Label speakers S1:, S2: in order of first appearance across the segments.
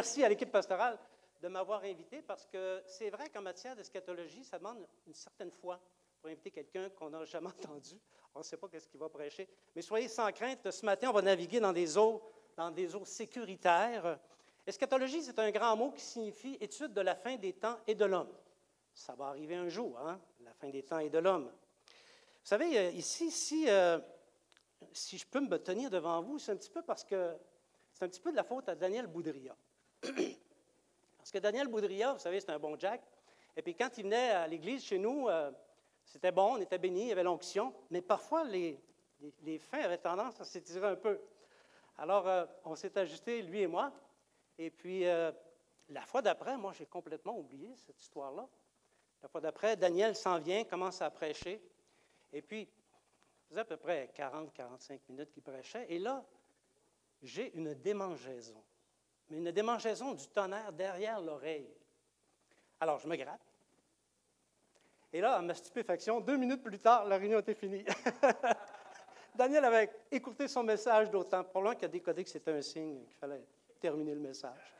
S1: merci à l'équipe pastorale de m'avoir invité parce que c'est vrai qu'en matière d'eschatologie, ça demande une certaine foi pour inviter quelqu'un qu'on n'a jamais entendu. On ne sait pas qu'est-ce qu'il va prêcher. Mais soyez sans crainte, ce matin, on va naviguer dans des eaux sécuritaires. Eschatologie, c'est un grand mot qui signifie étude de la fin des temps et de l'homme. Ça va arriver un jour, hein, la fin des temps et de l'homme. Vous savez, ici, si je peux me tenir devant vous, c'est un petit peu parce que c'est un petit peu de la faute à Daniel Boudria. Parce que Daniel Boudria, vous savez, c'est un bon Jack. Et puis quand il venait à l'église chez nous, c'était bon, on était bénis, il y avait l'onction, mais parfois les fins avaient tendance à s'étirer un peu. Alors, on s'est ajusté, lui et moi, et puis la fois d'après, moi, j'ai complètement oublié cette histoire-là. La fois d'après, Daniel s'en vient, commence à prêcher, et puis, ça faisait à peu près 40-45 minutes qu'il prêchait, et là, j'ai une démangeaison. Mais une démangeaison du tonnerre derrière l'oreille. Alors, je me gratte. Et là, à ma stupéfaction, 2 minutes plus tard, la réunion était finie. Daniel avait écouté son message d'autant. Probablement qu'il a décodé que c'était un signe qu'il fallait terminer le message.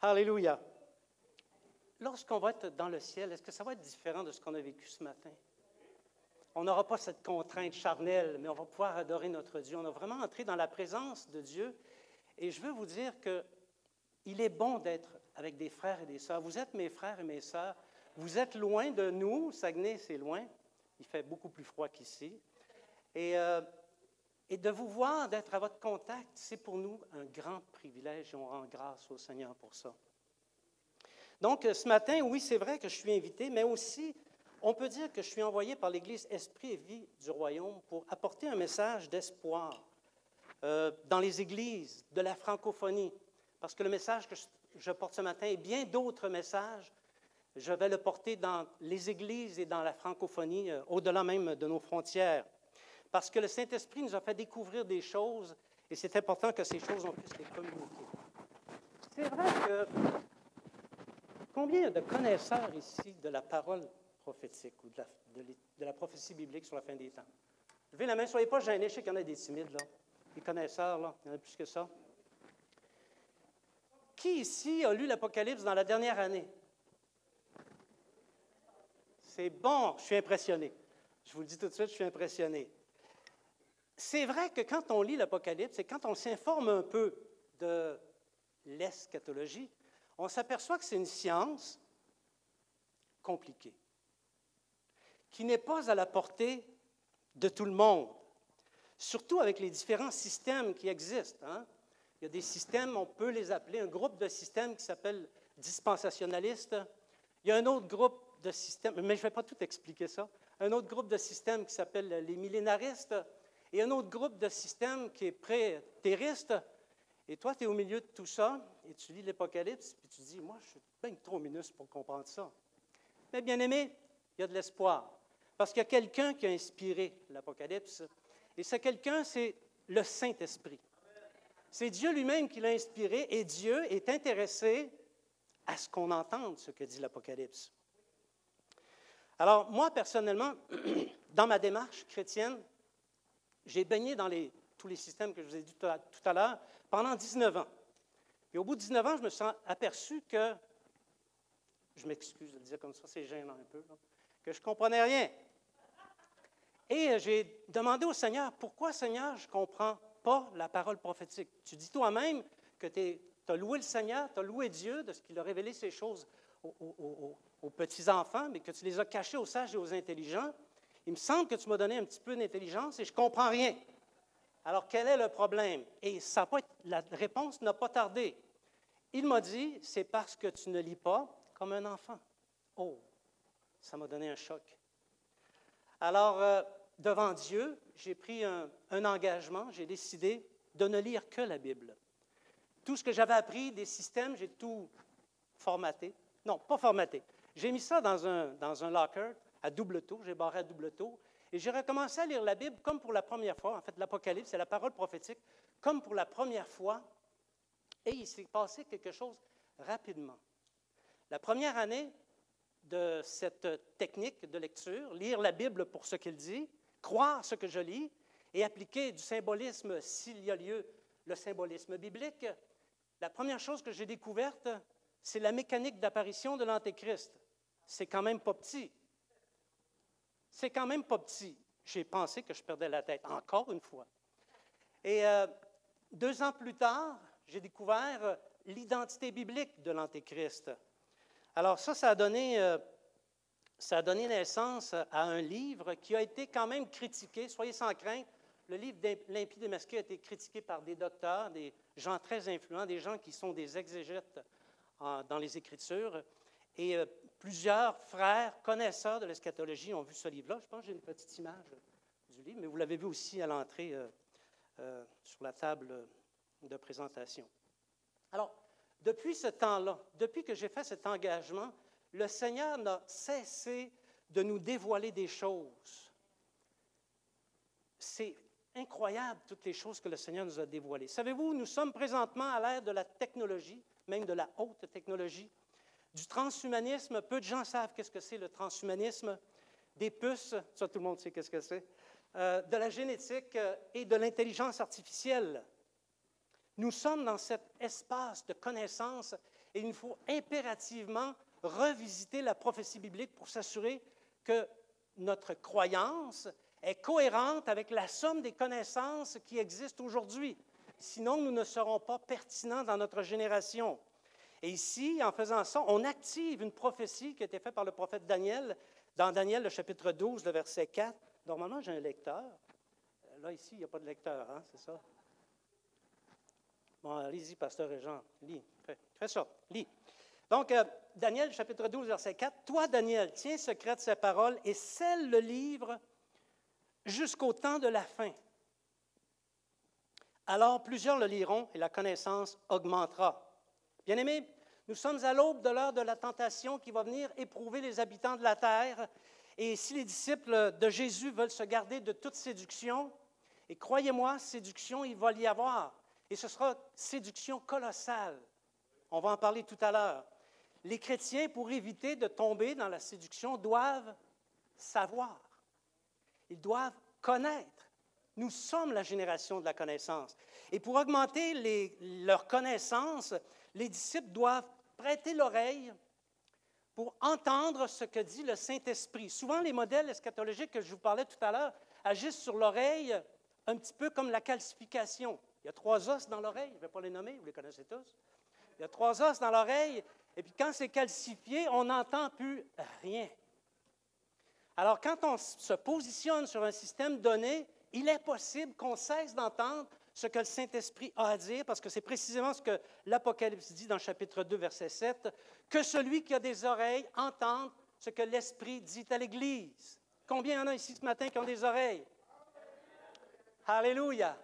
S1: Alléluia. Lorsqu'on va être dans le ciel, est-ce que ça va être différent de ce qu'on a vécu ce matin? On n'aura pas cette contrainte charnelle, mais on va pouvoir adorer notre Dieu. On a vraiment entré dans la présence de Dieu. Et je veux vous dire qu'il est bon d'être avec des frères et des sœurs. Vous êtes mes frères et mes sœurs. Vous êtes loin de nous. Saguenay, c'est loin. Il fait beaucoup plus froid qu'ici. Et de vous voir, d'être à votre contact, c'est pour nous un grand privilège et on rend grâce au Seigneur pour ça. Donc, ce matin, oui, c'est vrai que je suis invité, mais aussi, on peut dire que je suis envoyé par l'Église Esprit et Vie du Royaume pour apporter un message d'espoir dans les églises de la francophonie. Parce que le message que je porte ce matin et bien d'autres messages, je vais le porter dans les églises et dans la francophonie, au-delà même de nos frontières. Parce que le Saint-Esprit nous a fait découvrir des choses et c'est important que ces choses, on puisse les communiquer. C'est vrai que combien il y a de connaisseurs ici de la parole prophétique ou de la prophétie biblique sur la fin des temps? Levez la main, ne soyez pas gênés, je sais qu'il y en a des timides, là. Des connaisseurs, là, il y en a plus que ça. Qui ici a lu l'Apocalypse dans la dernière année? C'est bon, je suis impressionné. Je vous le dis tout de suite, je suis impressionné. C'est vrai que quand on lit l'Apocalypse et quand on s'informe un peu de l'eschatologie, on s'aperçoit que c'est une science compliquée, qui n'est pas à la portée de tout le monde, surtout avec les différents systèmes qui existent. Hein? Il y a des systèmes, on peut les appeler, un groupe de systèmes qui s'appelle dispensationaliste. Il y a un autre groupe de systèmes, mais je ne vais pas tout expliquer ça, un autre groupe de systèmes qui s'appelle les millénaristes, et un autre groupe de systèmes qui est prétériste. Et toi, tu es au milieu de tout ça, et tu lis l'Apocalypse, puis tu dis, moi, je suis bien trop minuscule pour comprendre ça. Mais bien aimé, il y a de l'espoir, parce qu'il y a quelqu'un qui a inspiré l'Apocalypse, et ce quelqu'un, c'est le Saint-Esprit. C'est Dieu lui-même qui l'a inspiré, et Dieu est intéressé à ce qu'on entende ce que dit l'Apocalypse. Alors, moi, personnellement, dans ma démarche chrétienne, j'ai baigné dans tous les systèmes que je vous ai dit tout à l'heure pendant 19 ans. Et au bout de 19 ans, je me suis aperçu que, je m'excuse de le dire comme ça, c'est gênant un peu, là, que je ne comprenais rien. Et j'ai demandé au Seigneur, pourquoi, Seigneur, je ne comprends pas la parole prophétique? Tu dis toi-même que tu as loué le Seigneur, tu as loué Dieu de ce qu'il a révélé ces choses aux petits-enfants, mais que tu les as cachées aux sages et aux intelligents. Il me semble que tu m'as donné un petit peu d'intelligence et je ne comprends rien. Alors, quel est le problème? Et la réponse n'a pas tardé. Il m'a dit, c'est parce que tu ne lis pas comme un enfant. Oh, ça m'a donné un choc. Alors, devant Dieu, j'ai pris un engagement, j'ai décidé de ne lire que la Bible. Tout ce que j'avais appris des systèmes, j'ai tout formaté. Non, pas formaté. J'ai mis ça dans un locker à double tour, j'ai barré à double tour, et j'ai recommencé à lire la Bible comme pour la première fois. En fait, l'Apocalypse, c'est la parole prophétique, comme pour la première fois, et il s'est passé quelque chose rapidement. La première année de cette technique de lecture, lire la Bible pour ce qu'elle dit, croire ce que je lis, et appliquer du symbolisme s'il y a lieu le symbolisme biblique, la première chose que j'ai découverte, c'est la mécanique d'apparition de l'Antéchrist. C'est quand même pas petit. C'est quand même pas petit. J'ai pensé que je perdais la tête, encore une fois. Et 2 ans plus tard, j'ai découvert l'identité biblique de l'Antéchrist. Alors ça a donné naissance à un livre qui a été quand même critiqué, soyez sans crainte. Le livre d'Impie démasqué a été critiqué par des docteurs, des gens très influents, des gens qui sont des exégètes dans les Écritures. Et plusieurs frères connaisseurs de l'eschatologie ont vu ce livre-là. Je pense que j'ai une petite image du livre, mais vous l'avez vu aussi à l'entrée sur la table de présentation. Alors, depuis ce temps-là, depuis que j'ai fait cet engagement, le Seigneur n'a cessé de nous dévoiler des choses. C'est incroyable, toutes les choses que le Seigneur nous a dévoilées. Savez-vous, nous sommes présentement à l'ère de la technologie, même de la haute technologie, du transhumanisme. Peu de gens savent qu'est-ce que c'est le transhumanisme, des puces, ça tout le monde sait qu'est-ce que c'est, de la génétique et de l'intelligence artificielle. Nous sommes dans cet espace de connaissance et il nous faut impérativement revisiter la prophétie biblique pour s'assurer que notre croyance est cohérente avec la somme des connaissances qui existent aujourd'hui. Sinon, nous ne serons pas pertinents dans notre génération. Et ici, en faisant ça, on active une prophétie qui a été faite par le prophète Daniel, dans Daniel, le chapitre 12, le verset 4. Normalement, j'ai un lecteur. Là, ici, il n'y a pas de lecteur, hein, c'est ça? Bon, allez-y, pasteur et Jean, lis. Fais ça, lis. Donc, Daniel, chapitre 12, verset 4. « Toi, Daniel, tiens secrète ces paroles et scelle le livre jusqu'au temps de la fin. Alors, plusieurs le liront et la connaissance augmentera. » Bien-aimés, nous sommes à l'aube de l'heure de la tentation qui va venir éprouver les habitants de la terre. Et si les disciples de Jésus veulent se garder de toute séduction, et croyez-moi, séduction, il va y avoir. Et ce sera séduction colossale. On va en parler tout à l'heure. Les chrétiens, pour éviter de tomber dans la séduction, doivent savoir. Ils doivent connaître. Nous sommes la génération de la connaissance. Et pour augmenter leur connaissance, les disciples doivent prêter l'oreille pour entendre ce que dit le Saint-Esprit. Souvent, les modèles eschatologiques que je vous parlais tout à l'heure agissent sur l'oreille un petit peu comme la calcification. Il y a 3 os dans l'oreille, je ne vais pas les nommer, vous les connaissez tous. Il y a 3 os dans l'oreille, et puis quand c'est calcifié, on n'entend plus rien. Alors, quand on se positionne sur un système donné, il est possible qu'on cesse d'entendre ce que le Saint-Esprit a à dire, parce que c'est précisément ce que l'Apocalypse dit dans le chapitre 2, verset 7, que celui qui a des oreilles entende ce que l'Esprit dit à l'Église. Combien il y en a ici ce matin qui ont des oreilles? Alléluia!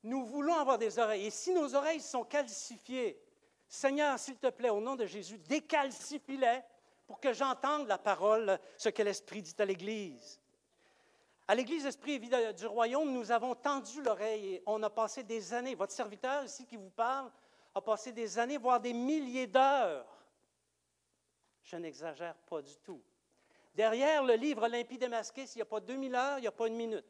S1: Nous voulons avoir des oreilles. Et si nos oreilles sont calcifiées, Seigneur, s'il te plaît, au nom de Jésus, décalcifie-les pour que j'entende la parole, ce que l'Esprit dit à l'Église. À l'Église Esprit et Vie du Royaume, nous avons tendu l'oreille et on a passé des années. Votre serviteur ici qui vous parle a passé des années, voire des milliers d'heures. Je n'exagère pas du tout. Derrière le livre Limpie démasqué, s'il n'y a pas 2000 heures, il n'y a pas 1 minute.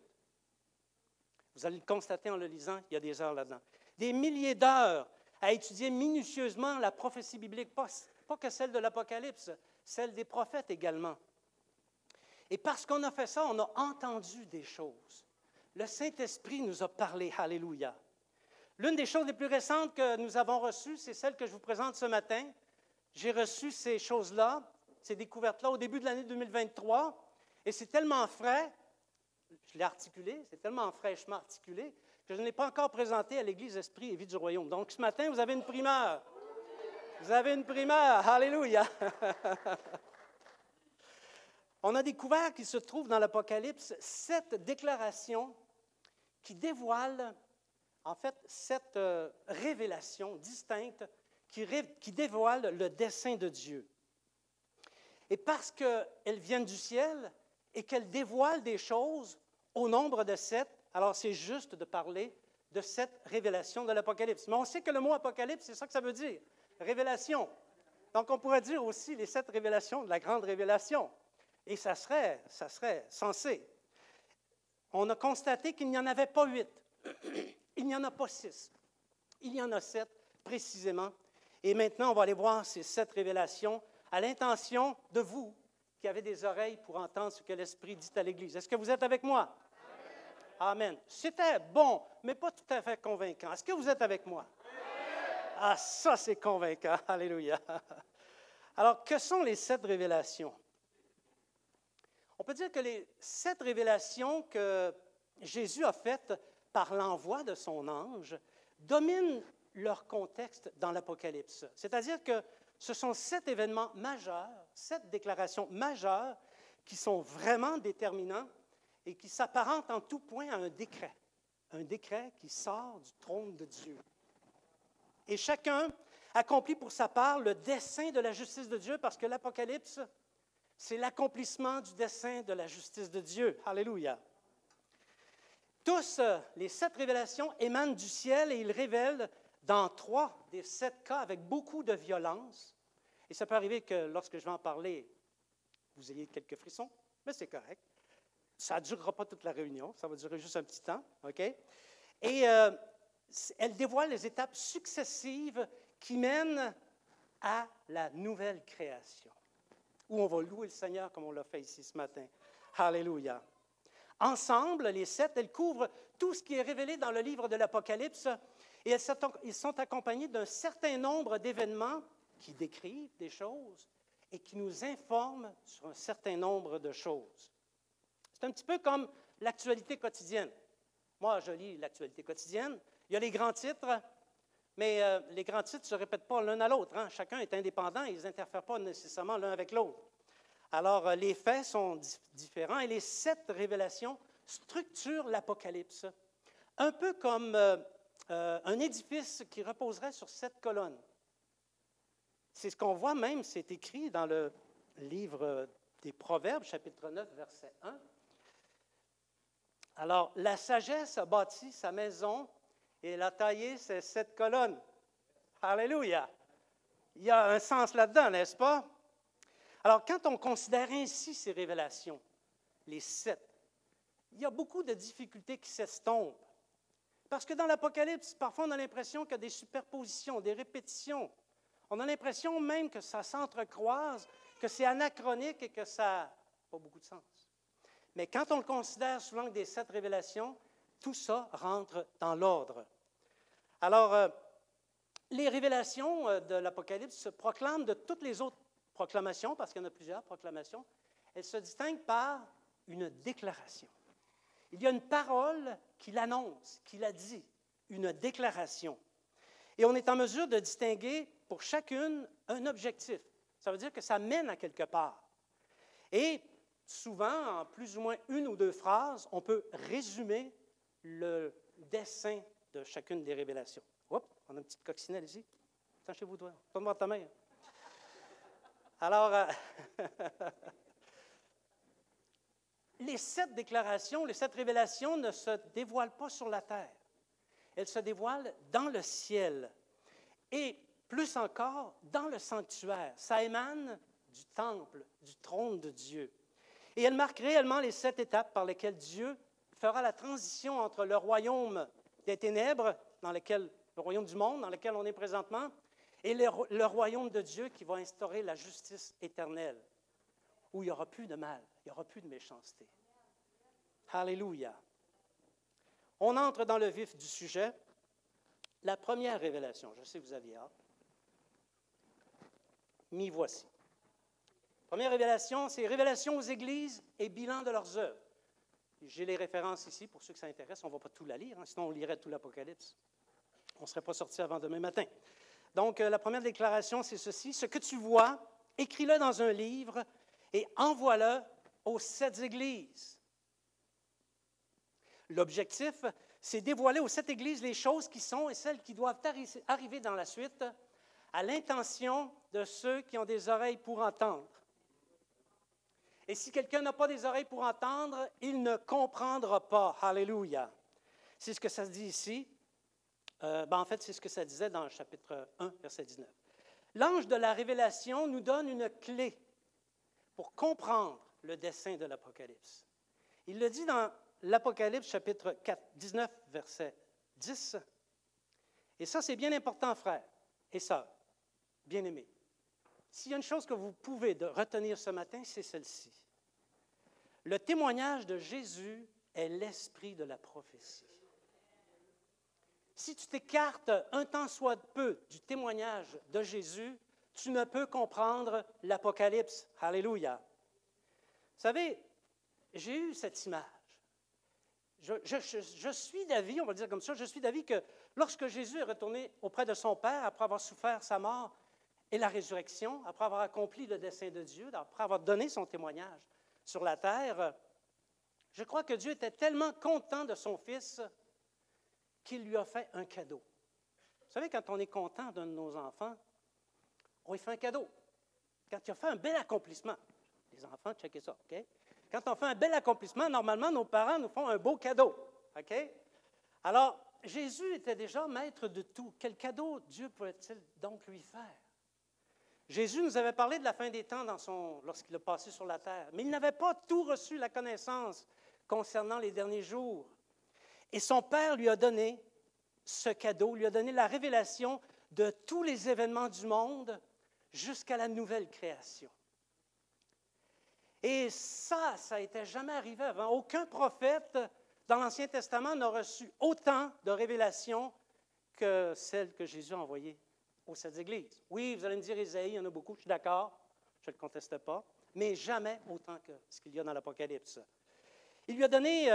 S1: Vous allez le constater en le lisant, il y a des heures là-dedans. Des milliers d'heures à étudier minutieusement la prophétie biblique, pas que celle de l'Apocalypse, celle des prophètes également. Et parce qu'on a fait ça, on a entendu des choses. Le Saint-Esprit nous a parlé, alléluia. L'une des choses les plus récentes que nous avons reçues, c'est celle que je vous présente ce matin. J'ai reçu ces choses-là, ces découvertes-là au début de l'année 2023, et c'est tellement frais, je l'ai articulé, c'est tellement fraîchement articulé, que je ne l'ai pas encore présenté à l'Église Esprit et Vie du Royaume. Donc ce matin, vous avez une primeur. Vous avez une primeur, alléluia. On a découvert qu'il se trouve dans l'Apocalypse 7 déclarations qui dévoilent, en fait, 7 révélations distinctes qui dévoilent le dessein de Dieu. Et parce qu'elles viennent du ciel et qu'elles dévoilent des choses au nombre de 7, alors c'est juste de parler de 7 révélations de l'Apocalypse. Mais on sait que le mot Apocalypse, c'est ça que ça veut dire, révélation. Donc on pourrait dire aussi les 7 révélations de la grande révélation. Et ça serait censé. On a constaté qu'il n'y en avait pas 8. Il n'y en a pas 6. Il y en a 7 précisément. Et maintenant, on va aller voir ces 7 révélations à l'intention de vous qui avez des oreilles pour entendre ce que l'Esprit dit à l'Église. Est-ce que vous êtes avec moi? Amen. C'était bon, mais pas tout à fait convaincant. Est-ce que vous êtes avec moi? Ah, ça, c'est convaincant. Alléluia. Alors, que sont les 7 révélations? On peut dire que les 7 révélations que Jésus a faites par l'envoi de son ange dominent leur contexte dans l'Apocalypse. C'est-à-dire que ce sont 7 événements majeurs, 7 déclarations majeures qui sont vraiment déterminants et qui s'apparentent en tout point à un décret qui sort du trône de Dieu. Et chacun accomplit pour sa part le dessein de la justice de Dieu, parce que l'Apocalypse, c'est l'accomplissement du dessein de la justice de Dieu. Alléluia. Tous les 7 révélations émanent du ciel et ils révèlent dans 3 des 7 cas avec beaucoup de violence. Et ça peut arriver que lorsque je vais en parler, vous ayez quelques frissons, mais c'est correct. Ça ne durera pas toute la réunion, ça va durer juste un petit temps, OK? Et elle dévoile les étapes successives qui mènent à la nouvelle création, où on va louer le Seigneur comme on l'a fait ici ce matin. Alléluia. Ensemble, les 7, elles couvrent tout ce qui est révélé dans le livre de l'Apocalypse et ils sont accompagnés d'un certain nombre d'événements qui décrivent des choses et qui nous informent sur un certain nombre de choses. C'est un petit peu comme l'actualité quotidienne. Moi, je lis l'actualité quotidienne. Il y a les grands titres, mais les grands titres ne se répètent pas l'un à l'autre. Hein? Chacun est indépendant et ils n'interfèrent pas nécessairement l'un avec l'autre. Alors, les faits sont différents et les 7 révélations structurent l'Apocalypse, un peu comme un édifice qui reposerait sur 7 colonnes. C'est ce qu'on voit même, c'est écrit dans le livre des Proverbes, chapitre 9, verset 1. Alors, la sagesse a bâti sa maison et elle a taillé ses 7 colonnes. Alléluia! Il y a un sens là-dedans, n'est-ce pas? Alors, quand on considère ainsi ces révélations, les 7, il y a beaucoup de difficultés qui s'estompent. Parce que dans l'Apocalypse, parfois on a l'impression qu'il y a des superpositions, des répétitions. On a l'impression même que ça s'entrecroise, que c'est anachronique et que ça n'a pas beaucoup de sens. Mais quand on le considère sous l'angle des 7 révélations, tout ça rentre dans l'ordre. Alors, les révélations de l'Apocalypse se proclament de toutes les autres proclamations, parce qu'il y en a plusieurs proclamations. Elles se distinguent par une déclaration. Il y a une parole qui l'annonce, qui la dit, une déclaration. Et on est en mesure de distinguer pour chacune un objectif. Ça veut dire que ça mène à quelque part. Et souvent, en plus ou moins 1 ou 2 phrases, on peut résumer le dessein de chacune des révélations. Oups, on a une petite coccinelle ici. Attachez-vous, toi. Donne-moi ta main. Alors, les 7 déclarations, les 7 révélations ne se dévoilent pas sur la terre. Elles se dévoilent dans le ciel. Et plus encore, dans le sanctuaire. Ça émane du temple, du trône de Dieu. Et elles marquent réellement les 7 étapes par lesquelles Dieu fera la transition entre le royaume des ténèbres, le royaume du monde dans lequel on est présentement, et le royaume de Dieu qui va instaurer la justice éternelle, où il n'y aura plus de mal, il n'y aura plus de méchanceté. Alléluia. On entre dans le vif du sujet. La première révélation, je sais que vous aviez hâte. M'y voici. Première révélation, c'est révélation aux églises et bilan de leurs œuvres. J'ai les références ici, pour ceux que ça intéresse, on ne va pas tout la lire, hein, sinon on lirait tout l'Apocalypse. On ne serait pas sorti avant demain matin. Donc, la première déclaration, c'est ceci. Ce que tu vois, écris-le dans un livre et envoie-le aux 7 églises. L'objectif, c'est dévoiler aux 7 églises les choses qui sont et celles qui doivent arriver dans la suite à l'intention de ceux qui ont des oreilles pour entendre. Et si quelqu'un n'a pas des oreilles pour entendre, il ne comprendra pas. Alléluia. C'est ce que ça se dit ici. En fait, c'est ce que ça disait dans le chapitre 1, verset 19. L'ange de la révélation nous donne une clé pour comprendre le dessein de l'Apocalypse. Il le dit dans l'Apocalypse, chapitre 19, verset 10. Et ça, c'est bien important, frères et sœurs, bien-aimés. S'il y a une chose que vous pouvez retenir ce matin, c'est celle-ci. Le témoignage de Jésus est l'esprit de la prophétie. Si tu t'écartes un tant soit peu du témoignage de Jésus, tu ne peux comprendre l'Apocalypse. Alléluia. Vous savez, j'ai eu cette image. Je suis d'avis, on va dire comme ça, je suis d'avis que lorsque Jésus est retourné auprès de son Père, après avoir souffert sa mort et la résurrection, après avoir accompli le dessein de Dieu, après avoir donné son témoignage sur la terre, je crois que Dieu était tellement content de son Fils qu'il lui a fait un cadeau. Vous savez, quand on est content d'un de nos enfants, on lui fait un cadeau. Quand il a fait un bel accomplissement, les enfants, checkez ça, OK? Quand on fait un bel accomplissement, normalement, nos parents nous font un beau cadeau, OK? Alors, Jésus était déjà maître de tout. Quel cadeau Dieu pouvait-il donc lui faire? Jésus nous avait parlé de la fin des temps lorsqu'il a passé sur la terre, mais il n'avait pas tout reçu la connaissance concernant les derniers jours. Et son Père lui a donné ce cadeau, lui a donné la révélation de tous les événements du monde jusqu'à la nouvelle création. Et ça n'était jamais arrivé avant. Aucun prophète dans l'Ancien Testament n'a reçu autant de révélations que celle que Jésus a envoyée aux 7 églises. Oui, vous allez me dire, Isaïe, il y en a beaucoup, je suis d'accord, je ne le conteste pas, mais jamais autant que ce qu'il y a dans l'Apocalypse. Il lui a donné,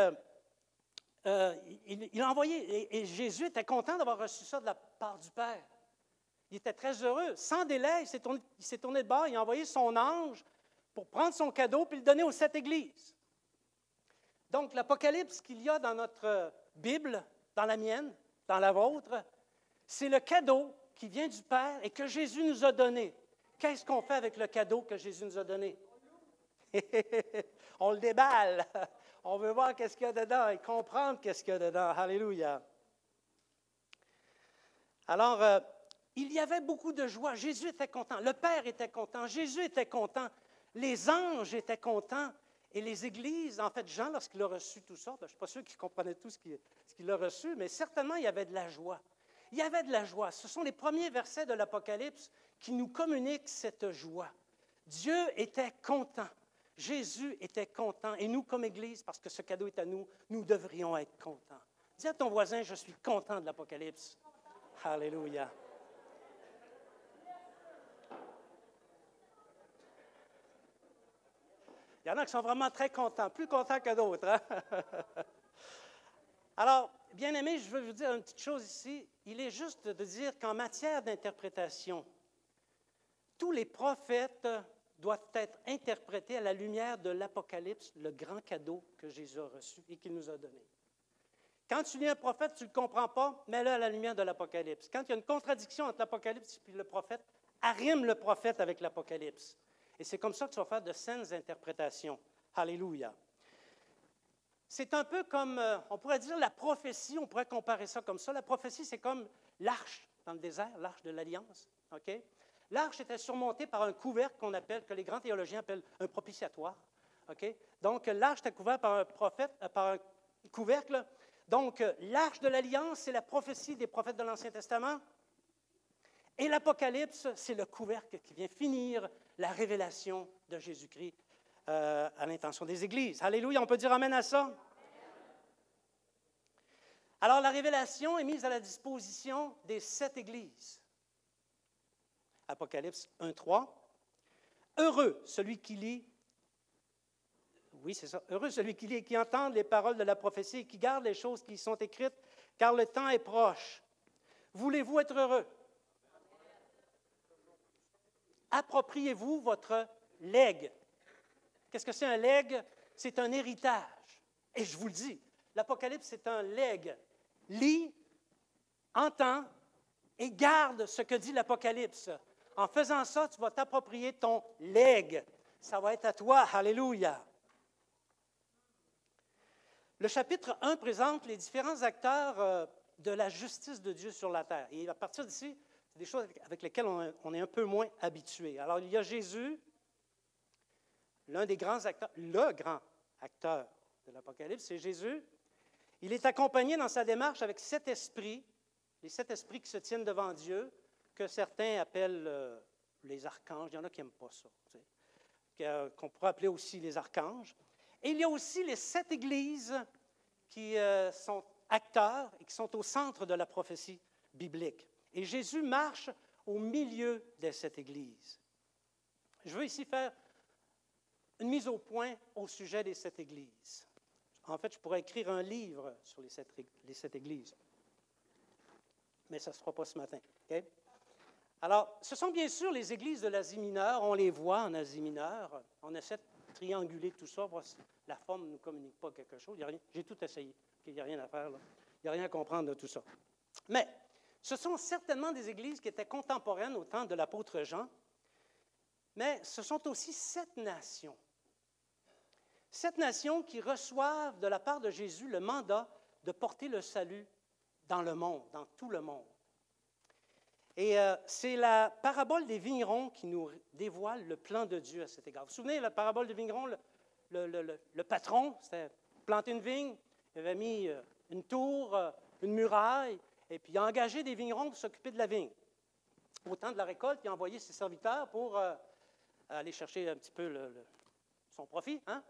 S1: il a envoyé, et Jésus était content d'avoir reçu ça de la part du Père. Il était très heureux. Sans délai, il s'est tourné de bord, il a envoyé son ange pour prendre son cadeau et le donner aux 7 églises. Donc, l'Apocalypse qu'il y a dans notre Bible, dans la mienne, dans la vôtre, c'est le cadeau qui vient du Père et que Jésus nous a donné. Qu'est-ce qu'on fait avec le cadeau que Jésus nous a donné? On le déballe. On veut voir qu'est-ce qu'il y a dedans et comprendre qu'est-ce qu'il y a dedans. Alléluia. Alors, il y avait beaucoup de joie. Jésus était content. Le Père était content. Jésus était content. Les anges étaient contents. Et les églises, en fait, Jean, lorsqu'il a reçu tout ça, je ne suis pas sûr qu'il comprenait tout ce qu'il a reçu, mais certainement, il y avait de la joie. Il y avait de la joie. Ce sont les premiers versets de l'Apocalypse qui nous communiquent cette joie. Dieu était content. Jésus était content. Et nous, comme Église, parce que ce cadeau est à nous, nous devrions être contents. Dis à ton voisin, je suis content de l'Apocalypse. Alléluia. Il y en a qui sont vraiment très contents, plus contents que d'autres. Hein? Alors, bien-aimés, je veux vous dire une petite chose ici. Il est juste de dire qu'en matière d'interprétation, tous les prophètes doivent être interprétés à la lumière de l'Apocalypse, le grand cadeau que Jésus a reçu et qu'il nous a donné. Quand tu lis un prophète, tu ne le comprends pas, mets-le à la lumière de l'Apocalypse. Quand il y a une contradiction entre l'Apocalypse et le prophète, arrime le prophète avec l'Apocalypse. Et c'est comme ça que tu vas faire de saines interprétations. Alléluia. C'est un peu comme, on pourrait dire, la prophétie, on pourrait comparer ça comme ça. La prophétie, c'est comme l'arche dans le désert, l'arche de l'Alliance. Okay? L'arche était surmontée par un couvercle que les grands théologiens appellent un propitiatoire. Okay? Donc, l'arche était couverte par un couvercle. Donc, l'arche de l'Alliance, c'est la prophétie des prophètes de l'Ancien Testament. Et l'Apocalypse, c'est le couvercle qui vient finir la révélation de Jésus-Christ à l'intention des églises. Alléluia, on peut dire amen à ça? Alors, la révélation est mise à la disposition des 7 églises. Apocalypse 1:3. Heureux celui qui lit, oui, c'est ça, heureux celui qui lit et qui entend les paroles de la prophétie et qui garde les choses qui y sont écrites, car le temps est proche. Voulez-vous être heureux? Appropriez-vous votre legs. Qu'est-ce que c'est un legs? C'est un héritage. Et je vous le dis, l'Apocalypse, c'est un legs. Lis, entends et garde ce que dit l'Apocalypse. En faisant ça, tu vas t'approprier ton legs. Ça va être à toi. Alléluia. Le chapitre 1 présente les différents acteurs de la justice de Dieu sur la terre. Et à partir d'ici, c'est des choses avec lesquelles on est un peu moins habitué. Alors, il y a Jésus, l'un des grands acteurs, le grand acteur de l'Apocalypse, c'est Jésus. Il est accompagné dans sa démarche avec 7 esprits, les 7 esprits qui se tiennent devant Dieu, que certains appellent les archanges. Il y en a qui n'aiment pas ça, qu'on pourrait appeler aussi les archanges. Et il y a aussi les 7 églises qui sont acteurs et qui sont au centre de la prophétie biblique. Et Jésus marche au milieu de cette église. Je veux ici faire une mise au point au sujet des 7 églises. En fait, je pourrais écrire un livre sur les 7 églises. Mais ça ne se fera pas ce matin. Okay? Alors, ce sont bien sûr les églises de l'Asie mineure. On les voit en Asie mineure. On essaie de trianguler tout ça, voir si la forme ne nous communique pas quelque chose. J'ai tout essayé. Il n'y a rien à faire, là. Il n'y a rien à comprendre de tout ça. Mais ce sont certainement des églises qui étaient contemporaines au temps de l'apôtre Jean, mais ce sont aussi 7 nations. 7 nations qui reçoivent de la part de Jésus le mandat de porter le salut dans le monde, dans tout le monde. Et c'est la parabole des vignerons qui nous dévoile le plan de Dieu à cet égard. Vous vous souvenez, la parabole des vignerons, le patron, c'était planter une vigne, il avait mis une tour, une muraille, et puis il a engagé des vignerons pour s'occuper de la vigne. Au temps de la récolte, il a envoyé ses serviteurs pour aller chercher un petit peu son profit. Hein?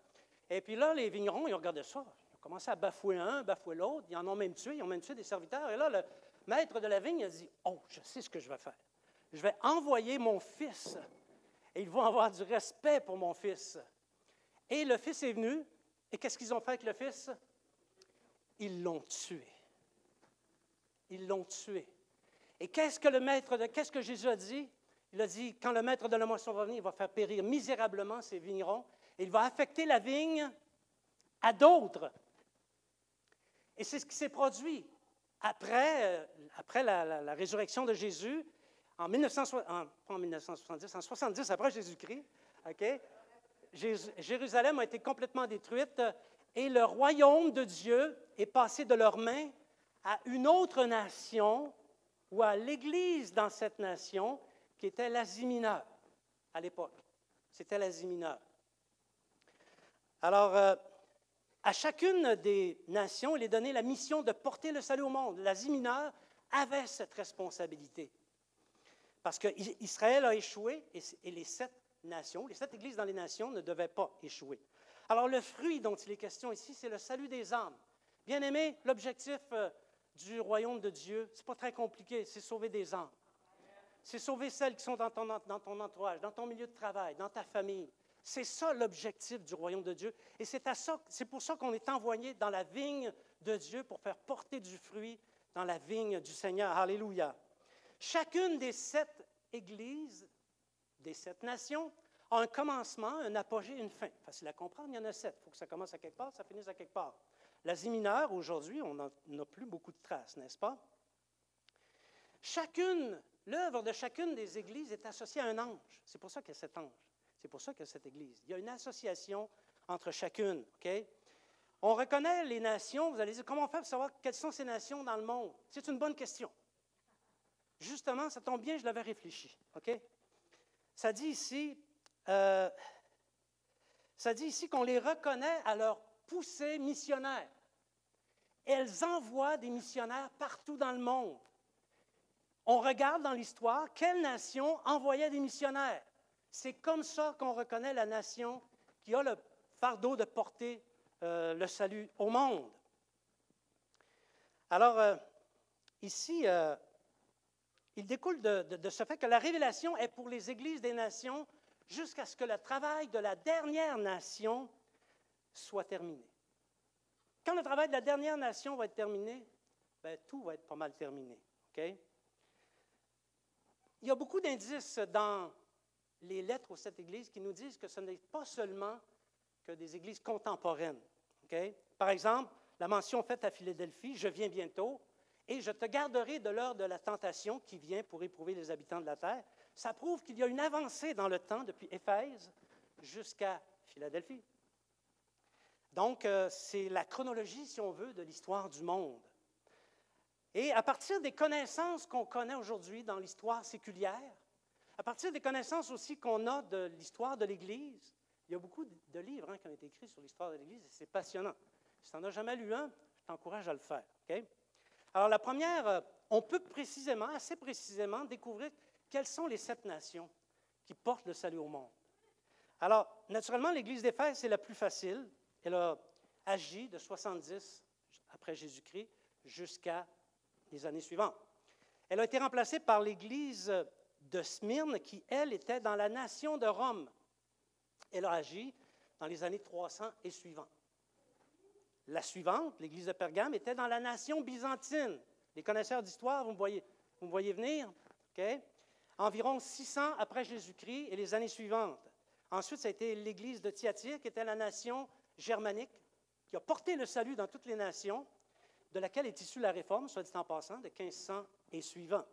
S1: Et puis là, les vignerons, ils regardaient ça. Ils ont commencé à bafouer un, bafouer l'autre. Ils en ont même tué. Ils ont même tué des serviteurs. Et là, le maître de la vigne a dit, « Oh, je sais ce que je vais faire. Je vais envoyer mon fils. Et ils vont avoir du respect pour mon fils. » Et le fils est venu. Et qu'est-ce qu'ils ont fait avec le fils? Ils l'ont tué. Ils l'ont tué. Et qu'est-ce que Jésus a dit? Il a dit, quand le maître de la moisson va venir, il va faire périr misérablement ses vignerons et il va affecter la vigne à d'autres. Et c'est ce qui s'est produit. Après la résurrection de Jésus, en 70 après Jésus-Christ, okay, Jérusalem a été complètement détruite et le royaume de Dieu est passé de leurs mains à une autre nation ou à l'Église dans cette nation qui était l'Asie mineure à l'époque. C'était l'Asie mineure. Alors, à chacune des nations, il est donné la mission de porter le salut au monde. L'Asie mineure avait cette responsabilité. Parce qu'Israël a échoué et les 7 nations, les 7 églises dans les nations ne devaient pas échouer. Alors, le fruit dont il est question ici, c'est le salut des âmes. Bien aimé, l'objectif du royaume de Dieu, ce n'est pas très compliqué, c'est sauver des âmes. C'est sauver celles qui sont dans ton entourage, dans ton milieu de travail, dans ta famille. C'est ça l'objectif du royaume de Dieu. Et c'est pour ça qu'on est envoyé dans la vigne de Dieu pour faire porter du fruit dans la vigne du Seigneur. Alléluia. Chacune des 7 églises, des 7 nations, a un commencement, un apogée, une fin. Facile à comprendre, il y en a 7. Il faut que ça commence à quelque part, ça finisse à quelque part. L'Asie mineure, aujourd'hui, on n'a plus beaucoup de traces, n'est-ce pas? L'œuvre de chacune des églises est associée à un ange. C'est pour ça qu'il y a 7 anges. C'est pour ça qu'il y a cette église. Il y a une association entre chacune. Okay? On reconnaît les nations. Vous allez dire, comment on fait pour savoir quelles sont ces nations dans le monde? C'est une bonne question. Justement, ça tombe bien, je l'avais réfléchi. Okay? Ça dit ici qu'on les reconnaît à leur poussée missionnaire. Elles envoient des missionnaires partout dans le monde. On regarde dans l'histoire quelle nation envoyait des missionnaires. C'est comme ça qu'on reconnaît la nation qui a le fardeau de porter le salut au monde. Alors, ici, il découle de ce fait que la révélation est pour les églises des nations jusqu'à ce que le travail de la dernière nation soit terminé. Quand le travail de la dernière nation va être terminé, bien, tout va être pas mal terminé. Okay? Il y a beaucoup d'indices dans les lettres aux 7 églises qui nous disent que ce n'est pas seulement que des églises contemporaines. Okay? Par exemple, la mention faite à Philadelphie, « Je viens bientôt, et je te garderai de l'heure de la tentation qui vient pour éprouver les habitants de la terre », ça prouve qu'il y a une avancée dans le temps depuis Éphèse jusqu'à Philadelphie. Donc, c'est la chronologie, si on veut, de l'histoire du monde. Et à partir des connaissances qu'on connaît aujourd'hui dans l'histoire séculière, à partir des connaissances aussi qu'on a de l'histoire de l'Église, il y a beaucoup de livres qui ont été écrits sur l'histoire de l'Église et c'est passionnant. Si tu n'en as jamais lu un, je t'encourage à le faire. Okay? Alors, la première, on peut précisément, assez précisément, découvrir quelles sont les 7 nations qui portent le salut au monde. Alors, naturellement, l'Église d'Éphèse, c'est la plus facile. Elle a agi de 70 après Jésus-Christ jusqu'à les années suivantes. Elle a été remplacée par l'Église de Smyrne, qui, elle, était dans la nation de Rome. Elle a agi dans les années 300 et suivants. La suivante, l'Église de Pergame, était dans la nation byzantine. Les connaisseurs d'histoire, vous me voyez venir? Okay? Environ 600 après Jésus-Christ et les années suivantes. Ensuite, ça a été l'Église de Thyatire, qui était la nation germanique, qui a porté le salut dans toutes les nations, de laquelle est issue la Réforme, soit dit en passant, de 1500 et suivants.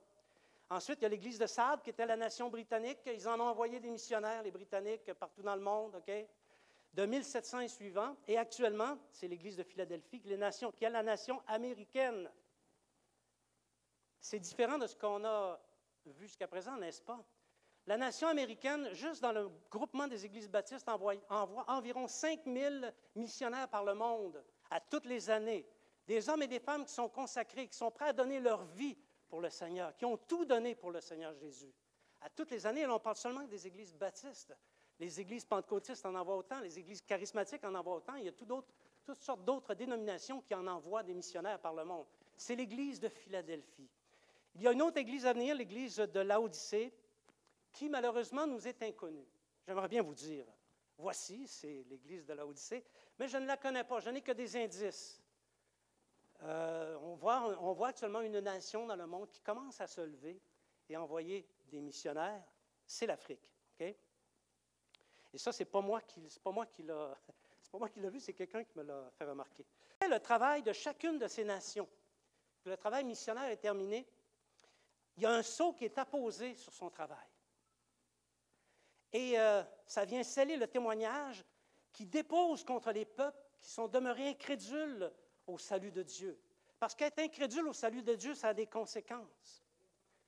S1: Ensuite, il y a l'Église de Sardes, qui était la nation britannique. Ils en ont envoyé des missionnaires, les Britanniques, partout dans le monde, okay? De 1700 et suivants. Et actuellement, c'est l'Église de Philadelphie, qui est la nation américaine. C'est différent de ce qu'on a vu jusqu'à présent, n'est-ce pas? La nation américaine, juste dans le groupement des églises baptistes, envoie environ 5000 missionnaires par le monde, à toutes les années. Des hommes et des femmes qui sont consacrés, qui sont prêts à donner leur vie pour le Seigneur, qui ont tout donné pour le Seigneur Jésus. À toutes les années, là, on parle seulement des églises baptistes. Les églises pentecôtistes en envoient autant, les églises charismatiques en envoient autant. Il y a toutes sortes d'autres dénominations qui en envoient des missionnaires par le monde. C'est l'Église de Philadelphie. Il y a une autre église à venir, l'Église de Laodicée, qui malheureusement nous est inconnue. J'aimerais bien vous dire, voici, c'est l'Église de Laodicée, mais je ne la connais pas, je n'ai que des indices. On voit actuellement une nation dans le monde qui commence à se lever et à envoyer des missionnaires, c'est l'Afrique. Okay? Et ça, c'est pas moi qui l'ai vu, c'est quelqu'un qui me l'a fait remarquer. Le travail de chacune de ces nations, le travail missionnaire est terminé, il y a un sceau qui est apposé sur son travail. Et ça vient sceller le témoignage qui dépose contre les peuples qui sont demeurés incrédules au salut de Dieu. Parce qu'être incrédule au salut de Dieu, ça a des conséquences.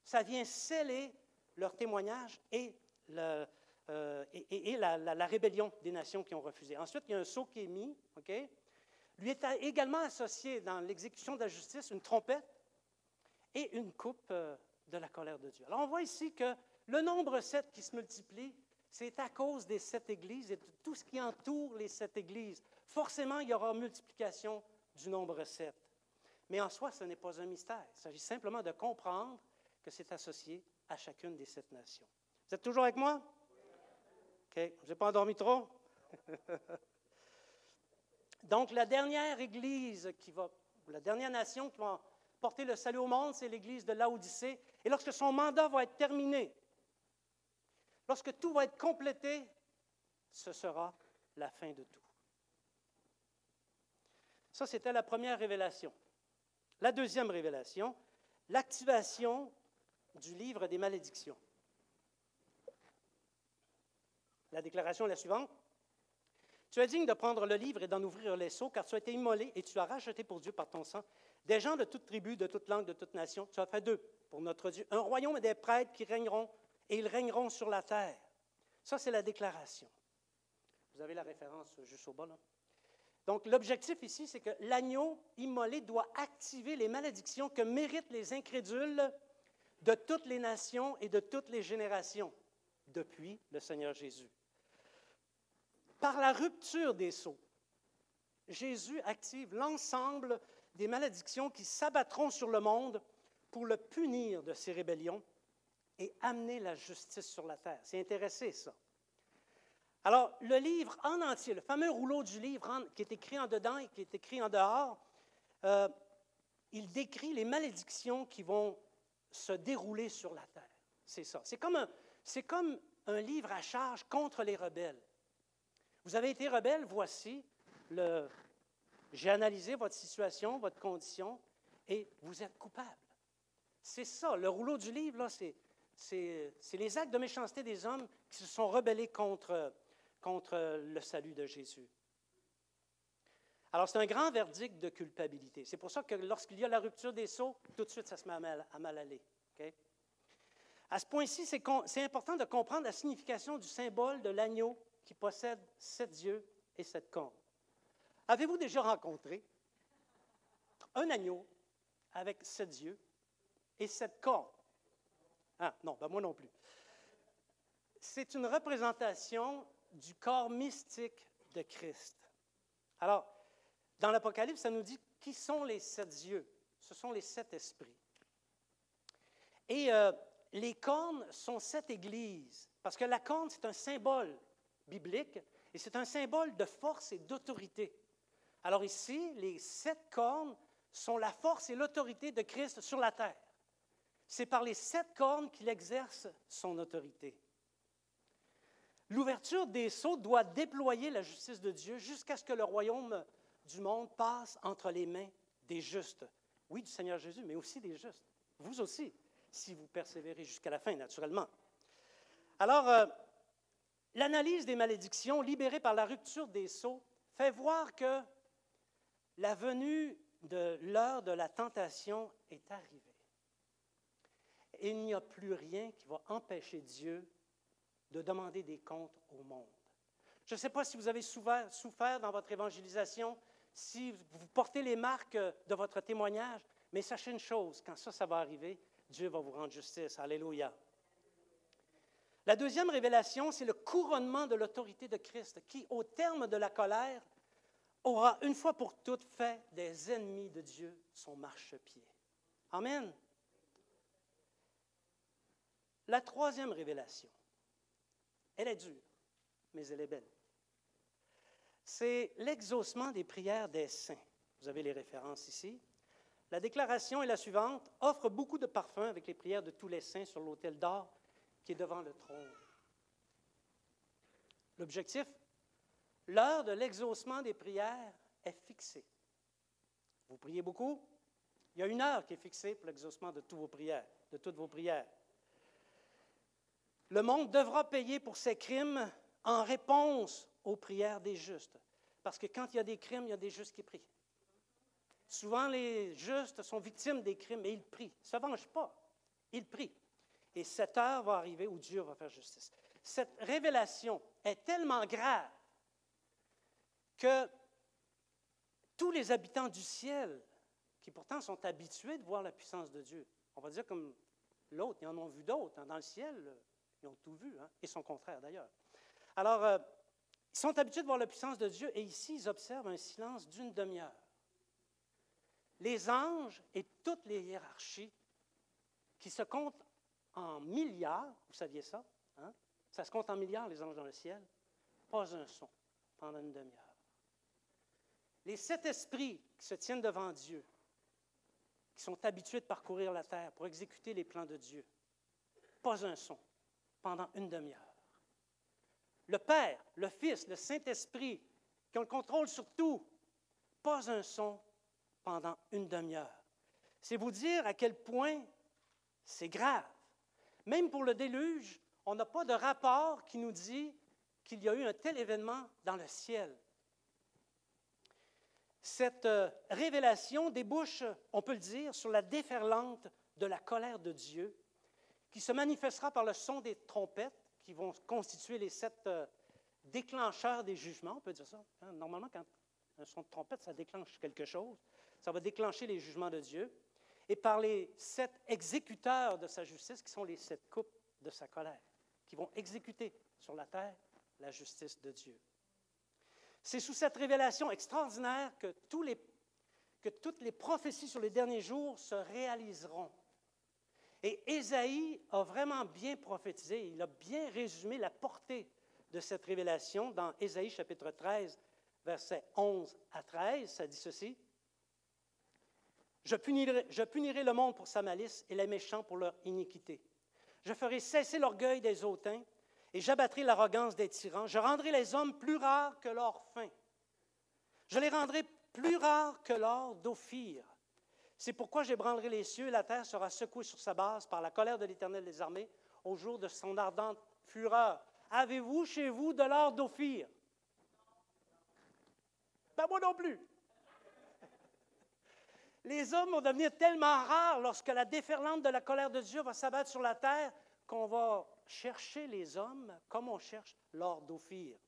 S1: Ça vient sceller leur témoignage et la rébellion des nations qui ont refusé. Ensuite, il y a un sceau qui est mis, OK? Lui est également associé dans l'exécution de la justice une trompette et une coupe de la colère de Dieu. Alors, on voit ici que le nombre 7 qui se multiplie, c'est à cause des 7 églises et de tout ce qui entoure les 7 églises. Forcément, il y aura multiplication du nombre 7. Mais en soi, ce n'est pas un mystère. Il s'agit simplement de comprendre que c'est associé à chacune des 7 nations. Vous êtes toujours avec moi? OK. Je n'ai pas endormi trop? Donc, la dernière la dernière nation qui va porter le salut au monde, c'est l'Église de Laodicée. Et lorsque son mandat va être terminé, lorsque tout va être complété, ce sera la fin de tout. Ça, c'était la première révélation. La deuxième révélation, l'activation du livre des malédictions. La déclaration est la suivante. Tu es digne de prendre le livre et d'en ouvrir les sceaux, car tu as été immolé et tu as racheté pour Dieu par ton sang des gens de toute tribu, de toute langue, de toute nation. Tu as fait d'eux, pour notre Dieu, un royaume et des prêtres qui régneront, et ils régneront sur la terre. Ça, c'est la déclaration. Vous avez la référence juste au bas, là. Donc, l'objectif ici, c'est que l'agneau immolé doit activer les malédictions que méritent les incrédules de toutes les nations et de toutes les générations depuis le Seigneur Jésus. Par la rupture des sceaux, Jésus active l'ensemble des malédictions qui s'abattront sur le monde pour le punir de ses rébellions et amener la justice sur la terre. C'est intéressant, ça. Alors, le livre en entier, le fameux rouleau du livre qui est écrit en dedans et qui est écrit en dehors, il décrit les malédictions qui vont se dérouler sur la terre. C'est ça. C'est comme un livre à charge contre les rebelles. Vous avez été rebelle, voici, j'ai analysé votre situation, votre condition, et vous êtes coupable. C'est ça, le rouleau du livre, là, c'est les actes de méchanceté des hommes qui se sont rebellés contre le salut de Jésus. Alors, c'est un grand verdict de culpabilité. C'est pour ça que lorsqu'il y a la rupture des sceaux, tout de suite, ça se met à mal aller. Okay? À ce point-ci, c'est important de comprendre la signification du symbole de l'agneau qui possède 7 yeux et 7 cornes. Avez-vous déjà rencontré un agneau avec 7 yeux et 7 cornes. Ah, non, ben moi non plus. C'est une représentation du corps mystique de Christ. Alors, dans l'Apocalypse, ça nous dit qui sont les 7 yeux. Ce sont les 7 esprits. Et les cornes sont 7 églises, parce que la corne, c'est un symbole biblique et c'est un symbole de force et d'autorité. Alors ici, les 7 cornes sont la force et l'autorité de Christ sur la terre. C'est par les 7 cornes qu'il exerce son autorité. L'ouverture des sceaux doit déployer la justice de Dieu jusqu'à ce que le royaume du monde passe entre les mains des justes. Oui, du Seigneur Jésus, mais aussi des justes. Vous aussi, si vous persévérez jusqu'à la fin, naturellement. Alors, l'analyse des malédictions libérées par la rupture des sceaux fait voir que la venue de l'heure de la tentation est arrivée. Et il n'y a plus rien qui va empêcher Dieu de demander des comptes au monde. Je ne sais pas si vous avez souffert dans votre évangélisation, si vous portez les marques de votre témoignage, mais sachez une chose, quand ça va arriver, Dieu va vous rendre justice. Alléluia. La deuxième révélation, c'est le couronnement de l'autorité de Christ qui, au terme de la colère, aura une fois pour toutes fait des ennemis de Dieu son marchepied. Amen. La troisième révélation, elle est dure, mais elle est belle. C'est l'exaucement des prières des saints. Vous avez les références ici. La déclaration est la suivante. « Offre beaucoup de parfums avec les prières de tous les saints sur l'autel d'or qui est devant le trône. » L'objectif, l'heure de l'exaucement des prières est fixée. Vous priez beaucoup? Il y a une heure qui est fixée pour l'exaucement de toutes vos prières. Le monde devra payer pour ses crimes en réponse aux prières des justes. Parce que quand il y a des crimes, il y a des justes qui prient. Souvent, les justes sont victimes des crimes, mais ils prient. Ils ne se vengent pas. Ils prient. Et cette heure va arriver où Dieu va faire justice. Cette révélation est tellement grave que tous les habitants du ciel, qui pourtant sont habitués de voir la puissance de Dieu, on va dire comme l'autre, ils en ont vu d'autres. Hein, dans le ciel, ils ont tout vu, hein, et son contraire d'ailleurs. Alors, ils sont habitués de voir la puissance de Dieu, et ici, ils observent un silence d'une demi-heure. Les anges et toutes les hiérarchies, qui se comptent en milliards, vous saviez ça? Hein? Ça se compte en milliards, les anges dans le ciel. Pas un son pendant une demi-heure. Les 7 esprits qui se tiennent devant Dieu, qui sont habitués de parcourir la terre pour exécuter les plans de Dieu, pas un son pendant une demi-heure. Le Père, le Fils, le Saint-Esprit, qui ont le contrôle sur tout, pas un son pendant une demi-heure. C'est vous dire à quel point c'est grave. Même pour le déluge, on n'a pas de rapport qui nous dit qu'il y a eu un tel événement dans le ciel. Cette révélation débouche, on peut le dire, sur la déferlante de la colère de Dieu, qui se manifestera par le son des trompettes, qui vont constituer les 7 déclencheurs des jugements, on peut dire ça. Hein? Normalement, quand un son de trompette, ça déclenche quelque chose. Ça va déclencher les jugements de Dieu. Et par les 7 exécuteurs de sa justice, qui sont les 7 coupes de sa colère, qui vont exécuter sur la terre la justice de Dieu. C'est sous cette révélation extraordinaire que toutes les prophéties sur les derniers jours se réaliseront. Et Ésaïe a vraiment bien prophétisé, il a bien résumé la portée de cette révélation dans Ésaïe chapitre 13, versets 11 à 13. Ça dit ceci. « Je punirai le monde pour sa malice et les méchants pour leur iniquité. Je ferai cesser l'orgueil des hautains et j'abattrai l'arrogance des tyrans. Je rendrai les hommes plus rares que l'or fin. Je les rendrai plus rares que l'or d'Ophir. C'est pourquoi j'ébranlerai les cieux et la terre sera secouée sur sa base par la colère de l'Éternel des armées au jour de son ardente fureur. Avez-vous chez vous de l'or d'Ophir? » Ben moi non plus. Les hommes vont devenir tellement rares lorsque la déferlante de la colère de Dieu va s'abattre sur la terre qu'on va chercher les hommes comme on cherche l'or d'Ophir.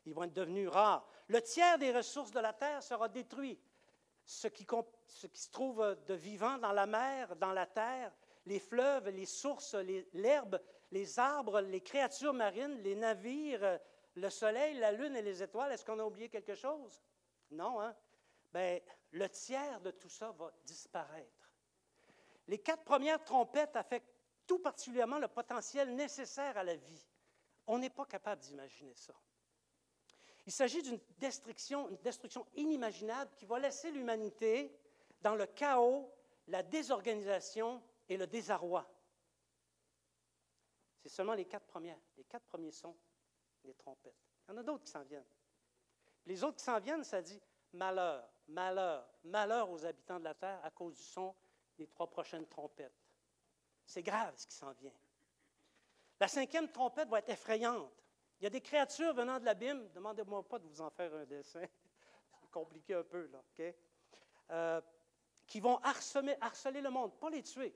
S1: Ils vont être devenus rares. Le tiers des ressources de la terre sera détruit. ce qui se trouve de vivant dans la mer, dans la terre, les fleuves, les sources, l'herbe, les arbres, les créatures marines, les navires, le soleil, la lune et les étoiles. Est-ce qu'on a oublié quelque chose? Non, hein? Bien, le tiers de tout ça va disparaître. Les 4 premières trompettes affectent tout particulièrement le potentiel nécessaire à la vie. On n'est pas capable d'imaginer ça. Il s'agit d'une destruction inimaginable qui va laisser l'humanité dans le chaos, la désorganisation et le désarroi. C'est seulement les 4 premières. Les 4 premiers sons des trompettes. Il y en a d'autres qui s'en viennent. Les autres qui s'en viennent, ça dit malheur, malheur, malheur aux habitants de la terre à cause du son des 3 prochaines trompettes. C'est grave ce qui s'en vient. La 5e trompette va être effrayante. Il y a des créatures venant de l'abîme. Demandez-moi pas de vous en faire un dessin. C'est compliqué un peu, là, OK? Qui vont harceler le monde, pas les tuer.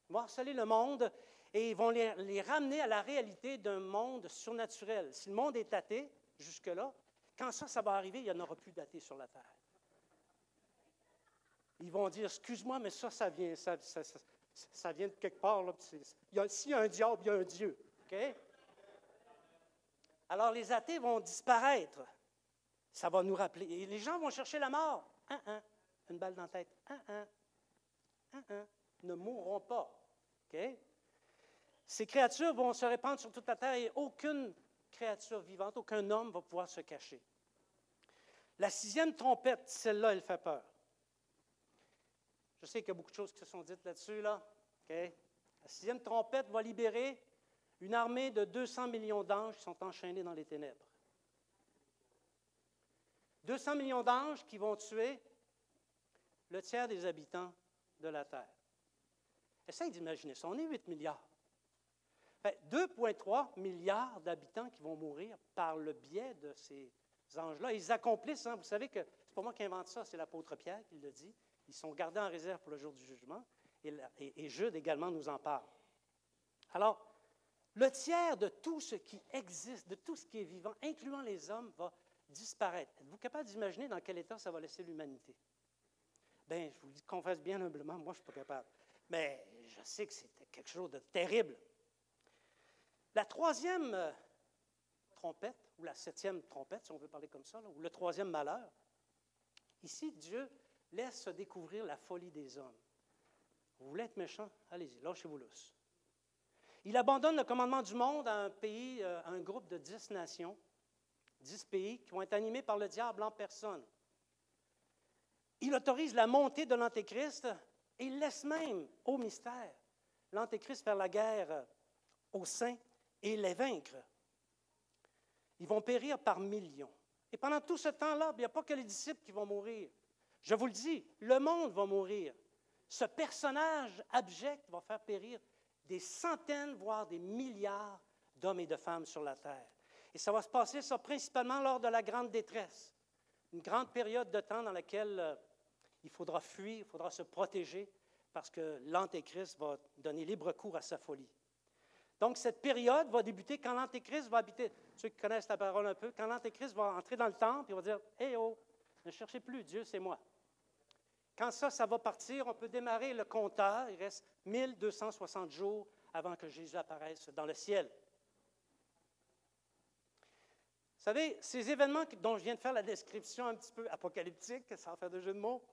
S1: Ils vont harceler le monde et ils vont les ramener à la réalité d'un monde surnaturel. Si le monde est athée, jusque-là, quand ça va arriver, il n'y en aura plus d'athées sur la terre. Ils vont dire, excuse-moi, mais ça vient de quelque part. S'il y a un diable, il y a un Dieu. OK? Alors, les athées vont disparaître. Ça va nous rappeler. Et les gens vont chercher la mort. Une balle dans la tête. Ne mourront pas. OK? Ces créatures vont se répandre sur toute la terre et aucune créature vivante, aucun homme va pouvoir se cacher. La 6e trompette, celle-là, elle fait peur. Je sais qu'il y a beaucoup de choses qui se sont dites là-dessus, là. OK? La 6e trompette va libérer une armée de 200 millions d'anges qui sont enchaînés dans les ténèbres. 200 millions d'anges qui vont tuer le tiers des habitants de la Terre. Essaye d'imaginer ça. On est 8 milliards. 2,3 milliards d'habitants qui vont mourir par le biais de ces anges-là. Ils accomplissent, hein, vous savez que c'est pas moi qui invente ça, c'est l'apôtre Pierre qui le dit. Ils sont gardés en réserve pour le jour du jugement. Et Jude également nous en parle. Alors, le tiers de tout ce qui existe, de tout ce qui est vivant, incluant les hommes, va disparaître. Êtes-vous capable d'imaginer dans quel état ça va laisser l'humanité? Bien, je vous le confesse bien humblement, moi, je ne suis pas capable. Mais je sais que c'était quelque chose de terrible. La 3e trompette, ou la 7e trompette, si on veut parler comme ça, là, ou le 3e malheur, ici, Dieu laisse se découvrir la folie des hommes. Vous voulez être méchant? Allez-y, lâchez-vous lousse. Il abandonne le commandement du monde à un pays, à un groupe de 10 nations, 10 pays qui vont être animés par le diable en personne. Il autorise la montée de l'Antéchrist et il laisse même au mystère l'Antéchrist faire la guerre aux saints et les vaincre. Ils vont périr par millions. Et pendant tout ce temps-là, il n'y a pas que les disciples qui vont mourir. Je vous le dis, le monde va mourir. Ce personnage abject va faire périr des centaines, voire des milliards d'hommes et de femmes sur la terre. Et ça va se passer, ça, principalement lors de la grande détresse. Une grande période de temps dans laquelle il faudra fuir, il faudra se protéger, parce que l'Antéchrist va donner libre cours à sa folie. Donc, cette période va débuter quand l'Antéchrist va habiter, ceux qui connaissent la parole un peu, quand l'Antéchrist va entrer dans le temple, il va dire « Hey oh, ne cherchez plus, Dieu, c'est moi ». Quand ça va partir, on peut démarrer le compteur. Il reste 1260 jours avant que Jésus apparaisse dans le ciel. Vous savez, ces événements dont je viens de faire la description un petit peu apocalyptique, sans faire de jeu de mots,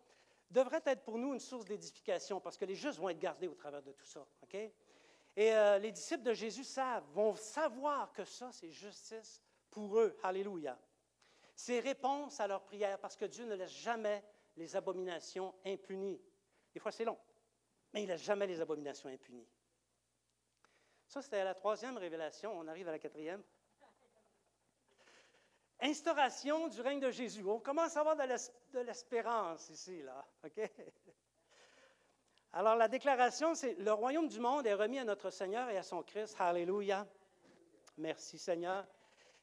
S1: devraient être pour nous une source d'édification parce que les justes vont être gardés au travers de tout ça. Okay? Et les disciples de Jésus vont savoir que ça, c'est justice pour eux. Alléluia. C'est réponse à leurs prières parce que Dieu ne laisse jamais les abominations impunies. Des fois, c'est long, mais il ne laisse jamais les abominations impunies. Ça, c'était la 3e révélation. On arrive à la 4e. Instauration du règne de Jésus. On commence à avoir de l'espérance ici, là. OK? Alors, la déclaration, c'est « Le royaume du monde est remis à notre Seigneur et à son Christ. Alléluia. Merci, Seigneur.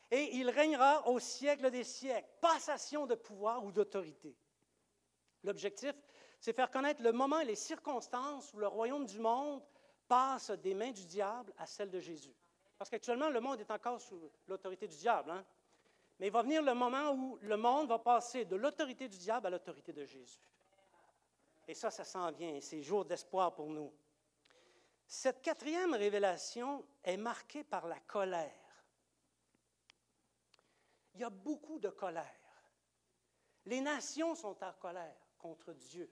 S1: Et il régnera au siècle des siècles. Passation de pouvoir ou d'autorité. » L'objectif, c'est faire connaître le moment et les circonstances où le royaume du monde passe des mains du diable à celles de Jésus. Parce qu'actuellement, le monde est encore sous l'autorité du diable. Hein? Mais il va venir le moment où le monde va passer de l'autorité du diable à l'autorité de Jésus. Et ça s'en vient. C'est jour d'espoir pour nous. Cette quatrième révélation est marquée par la colère. Il y a beaucoup de colère. Les nations sont en colère contre Dieu,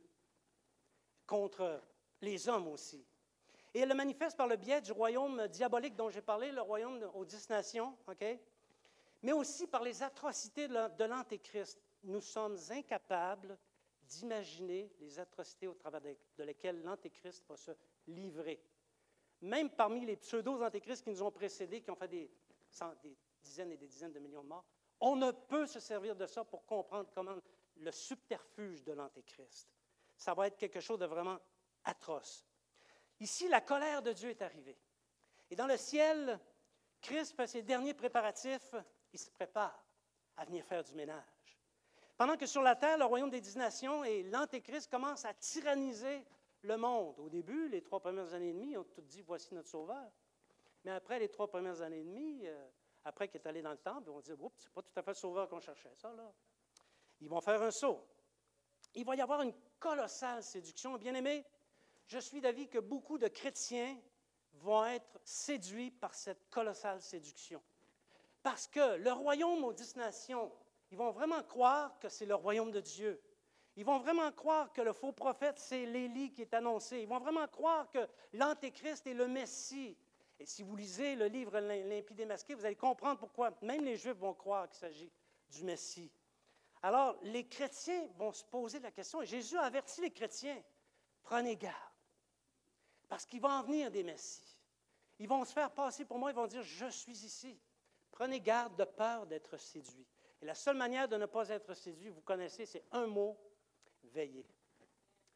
S1: contre les hommes aussi. Et elle le manifeste par le biais du royaume diabolique dont j'ai parlé, le royaume aux 10 nations, OK? Mais aussi par les atrocités de l'Antéchrist. Nous sommes incapables d'imaginer les atrocités au travers de lesquelles l'Antéchrist va se livrer. Même parmi les pseudo-antéchrists qui nous ont précédés, qui ont fait des dizaines et des dizaines de millions de morts, on ne peut se servir de ça pour comprendre comment le subterfuge de l'Antéchrist. Ça va être quelque chose de vraiment atroce. Ici, la colère de Dieu est arrivée. Et dans le ciel, Christ fait ses derniers préparatifs. Il se prépare à venir faire du ménage. Pendant que sur la terre, le royaume des 10 nations et l'Antéchrist commencent à tyranniser le monde. Au début, les 3 premières années et demie, ils ont tout dit, voici notre sauveur. Mais après les 3 premières années et demie, après qu'il est allé dans le temple, ils vont dire, oups, c'est pas tout à fait le sauveur qu'on cherchait, ça, là. Ils vont faire un saut. Il va y avoir une colossale séduction. Bien-aimés, je suis d'avis que beaucoup de chrétiens vont être séduits par cette colossale séduction. Parce que le royaume aux 10 nations, ils vont vraiment croire que c'est le royaume de Dieu. Ils vont vraiment croire que le faux prophète, c'est l'Élie qui est annoncé. Ils vont vraiment croire que l'Antéchrist est le Messie. Et si vous lisez le livre L'impie démasqué, vous allez comprendre pourquoi même les Juifs vont croire qu'il s'agit du Messie. Alors, les chrétiens vont se poser la question, et Jésus a averti les chrétiens, prenez garde, parce qu'il va en venir des Messies. Ils vont se faire passer pour moi, ils vont dire, je suis ici. Prenez garde de peur d'être séduits. Et la seule manière de ne pas être séduit, vous connaissez, c'est un mot, veillez.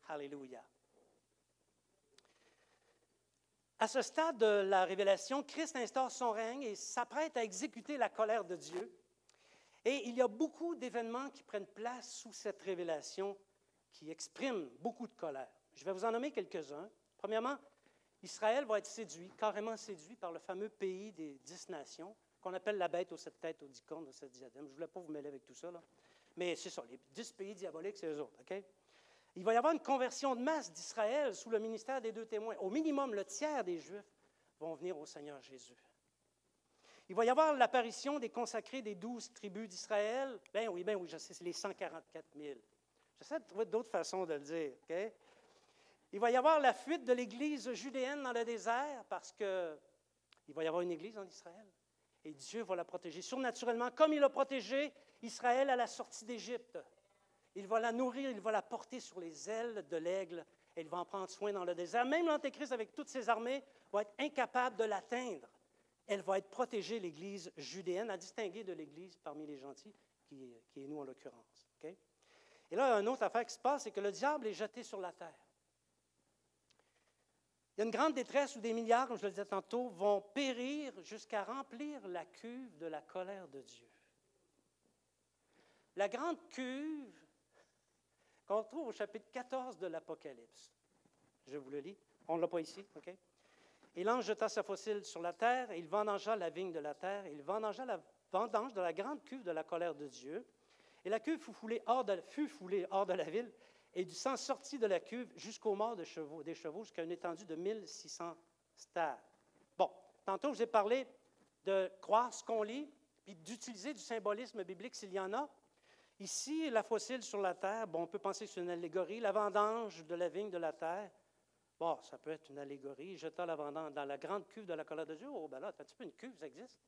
S1: Alléluia. À ce stade de la révélation, Christ instaure son règne et s'apprête à exécuter la colère de Dieu. Et il y a beaucoup d'événements qui prennent place sous cette révélation qui expriment beaucoup de colère. Je vais vous en nommer quelques-uns. Premièrement, Israël va être séduit, carrément séduit par le fameux pays des 10 nations, qu'on appelle la bête aux 7 têtes, aux 10 cornes, aux 7 diadèmes. Je ne voulais pas vous mêler avec tout ça, là. Mais c'est ça, les 10 pays diaboliques, c'est eux autres, OK? Il va y avoir une conversion de masse d'Israël sous le ministère des 2 témoins. Au minimum, le tiers des Juifs vont venir au Seigneur Jésus. Il va y avoir l'apparition des consacrés des 12 tribus d'Israël. Ben oui, je sais, c'est les 144 000. J'essaie de trouver d'autres façons de le dire, OK? Il va y avoir la fuite de l'Église judéenne dans le désert parce qu'il va y avoir une Église en Israël. Et Dieu va la protéger surnaturellement, comme il a protégé Israël à la sortie d'Égypte. Il va la nourrir, il va la porter sur les ailes de l'aigle, et il va en prendre soin dans le désert. Même l'Antéchrist, avec toutes ses armées, va être incapable de l'atteindre. Elle va être protégée, l'Église judéenne, à distinguer de l'Église parmi les gentils, qui est nous en l'occurrence. Okay? Et là, une autre affaire qui se passe, c'est que le diable est jeté sur la terre. Il y a une grande détresse où des milliards, comme je le disais tantôt, vont périr jusqu'à remplir la cuve de la colère de Dieu. La grande cuve qu'on trouve au chapitre 14 de l'Apocalypse. Je vous le lis. On ne l'a pas ici, OK? Et l'ange jeta sa fossile sur la terre, et il vendangea la vigne de la terre, et il vendangea la vendange de la grande cuve de la colère de Dieu. Et la cuve fut foulée hors de la ville, et du sang sortit de la cuve jusqu'aux morts des chevaux, jusqu'à une étendue de 1600 stades. Bon, tantôt, je vous ai parlé de croire ce qu'on lit, puis d'utiliser du symbolisme biblique s'il y en a. Ici, la fossile sur la terre, bon, on peut penser que c'est une allégorie. La vendange de la vigne de la terre, bon, ça peut être une allégorie. Jeta la vendange dans la grande cuve de la colère de Dieu. Oh, ben là, un petit peu une cuve, ça existe.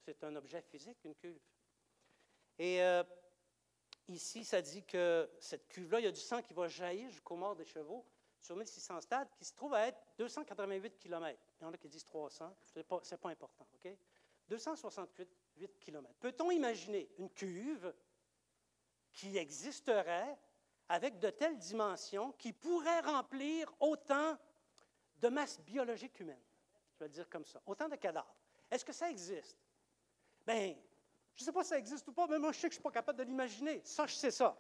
S1: C'est un objet physique, une cuve. Et ici, ça dit que cette cuve-là, il y a du sang qui va jaillir jusqu'aux morts des chevaux sur 1600 stades, qui se trouve à être 288 km. Il y en a qui disent 300, c'est pas important, OK? 268 km. Peut-on imaginer une cuve qui existerait avec de telles dimensions qui pourrait remplir autant de masse biologique humaine? Je vais le dire comme ça. Autant de cadavres. Est-ce que ça existe? Bien, je ne sais pas si ça existe ou pas, mais moi, je sais que je ne suis pas capable de l'imaginer. Ça, je sais ça.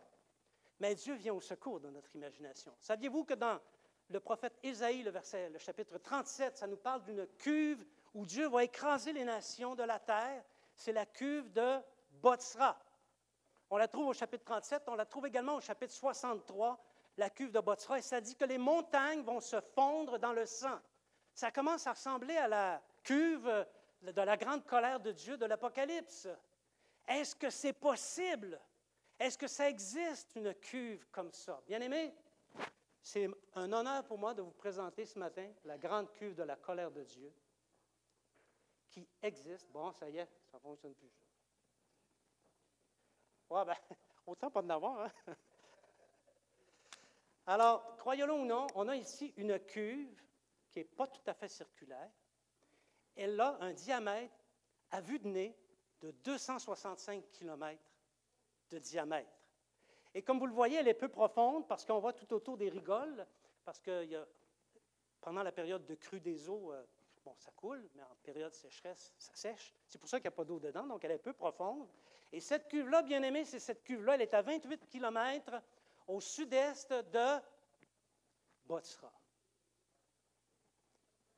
S1: Mais Dieu vient au secours de notre imagination. Saviez-vous que dans le prophète Ésaïe, le chapitre 37, ça nous parle d'une cuve où Dieu va écraser les nations de la terre? C'est la cuve de Botsra. On la trouve au chapitre 37, on la trouve également au chapitre 63, la cuve de Bozrah, et ça dit que les montagnes vont se fondre dans le sang. Ça commence à ressembler à la cuve de la grande colère de Dieu de l'Apocalypse. Est-ce que c'est possible? Est-ce que ça existe, une cuve comme ça? Bien-aimés, c'est un honneur pour moi de vous présenter ce matin la grande cuve de la colère de Dieu qui existe. Bon, ça y est, ça ne fonctionne plus. Ouais, ben, autant pas d'en avoir, hein? Alors, croyez-le ou non, on a ici une cuve qui n'est pas tout à fait circulaire. Elle a un diamètre, à vue de nez, de 265 km de diamètre. Et comme vous le voyez, elle est peu profonde parce qu'on voit tout autour des rigoles, parce que pendant la période de crue des eaux, bon, ça coule, mais en période de sécheresse, ça sèche. C'est pour ça qu'il n'y a pas d'eau dedans, donc elle est peu profonde. Et cette cuve-là, bien aimée, c'est cette cuve-là, elle est à 28 km au sud-est de Bozrah.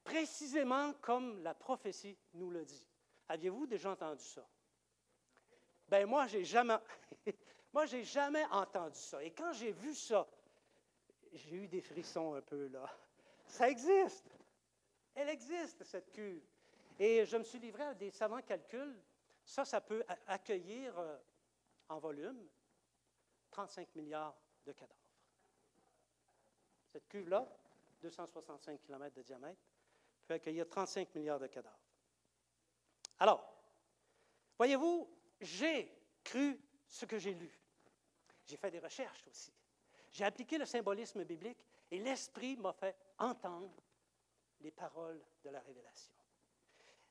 S1: Précisément comme la prophétie nous le dit. Aviez-vous déjà entendu ça? Bien, moi, j'ai jamais entendu ça. Et quand j'ai vu ça, j'ai eu des frissons un peu, là. Ça existe. Elle existe, cette cuve. Et je me suis livré à des savants calculs. Ça peut accueillir en volume 35 milliards de cadavres. Cette cuve-là, 265 km de diamètre, peut accueillir 35 milliards de cadavres. Alors, voyez-vous, j'ai cru ce que j'ai lu. J'ai fait des recherches aussi. J'ai appliqué le symbolisme biblique et l'Esprit m'a fait entendre les paroles de la révélation.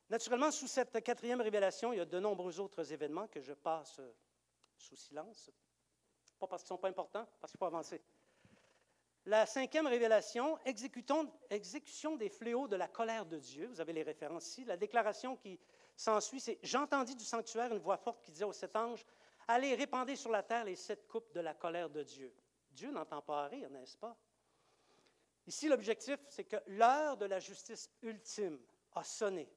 S1: Naturellement, sous cette quatrième révélation, il y a de nombreux autres événements que je passe sous silence. Pas parce qu'ils ne sont pas importants, parce qu'il faut avancer. La cinquième révélation, exécution des fléaux de la colère de Dieu. Vous avez les références ici. La déclaration qui s'ensuit, c'est « J'entendis du sanctuaire une voix forte qui disait aux 7 anges, « Allez, répandez sur la terre les 7 coupes de la colère de Dieu. » Dieu n'entend pas rire, n'est-ce pas? Ici, l'objectif, c'est que l'heure de la justice ultime a sonné.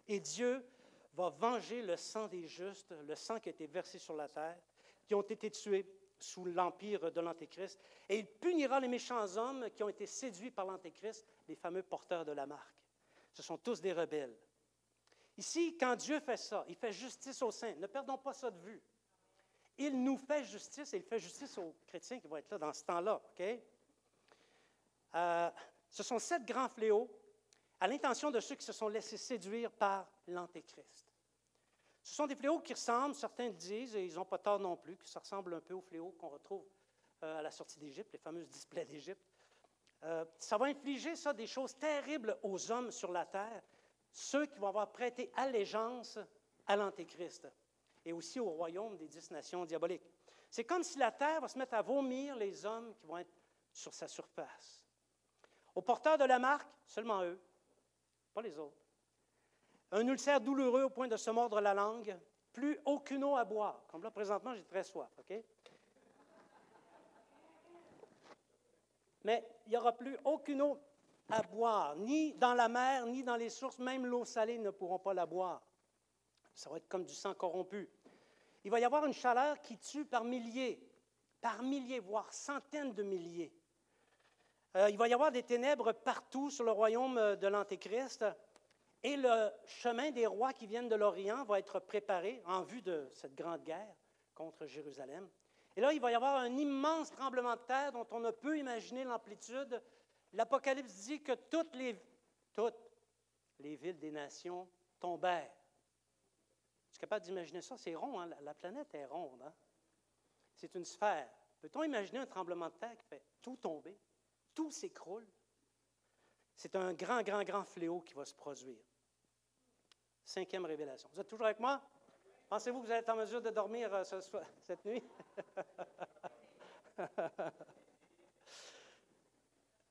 S1: Et Dieu va venger le sang des justes, le sang qui a été versé sur la terre, qui ont été tués sous l'empire de l'Antéchrist. Et il punira les méchants hommes qui ont été séduits par l'Antéchrist, les fameux porteurs de la marque. Ce sont tous des rebelles. Ici, quand Dieu fait ça, il fait justice aux saints. Ne perdons pas ça de vue. Il nous fait justice et il fait justice aux chrétiens qui vont être là dans ce temps-là. Okay? Ce sont 7 grands fléaux à l'intention de ceux qui se sont laissés séduire par l'Antéchrist. Ce sont des fléaux qui ressemblent, certains disent, et ils n'ont pas tort non plus, que ça ressemble un peu aux fléaux qu'on retrouve à la sortie d'Égypte, les fameuses displays d'Égypte. Ça va infliger ça, des choses terribles aux hommes sur la terre, ceux qui vont avoir prêté allégeance à l'Antéchrist et aussi au royaume des 10 nations diaboliques. C'est comme si la terre va se mettre à vomir les hommes qui vont être sur sa surface. Aux porteurs de la marque, seulement eux, pas les autres. Un ulcère douloureux au point de se mordre la langue, plus aucune eau à boire. Comme là, présentement, j'ai très soif, OK? Mais il n'y aura plus aucune eau à boire, ni dans la mer, ni dans les sources, même l'eau salée ne pourront pas la boire. Ça va être comme du sang corrompu. Il va y avoir une chaleur qui tue par milliers, voire centaines de milliers. Il va y avoir des ténèbres partout sur le royaume de l'Antéchrist. Et le chemin des rois qui viennent de l'Orient va être préparé en vue de cette grande guerre contre Jérusalem. Et là, il va y avoir un immense tremblement de terre dont on ne peut imaginer l'amplitude. L'Apocalypse dit que toutes les villes des nations tombèrent. Tu es capable d'imaginer ça? C'est rond, hein? La planète est ronde. Hein? C'est une sphère. Peut-on imaginer un tremblement de terre qui fait tout tomber? Tout s'écroule? C'est un grand, grand, grand fléau qui va se produire. Cinquième révélation. Vous êtes toujours avec moi? Pensez-vous que vous allez être en mesure de dormir cette nuit?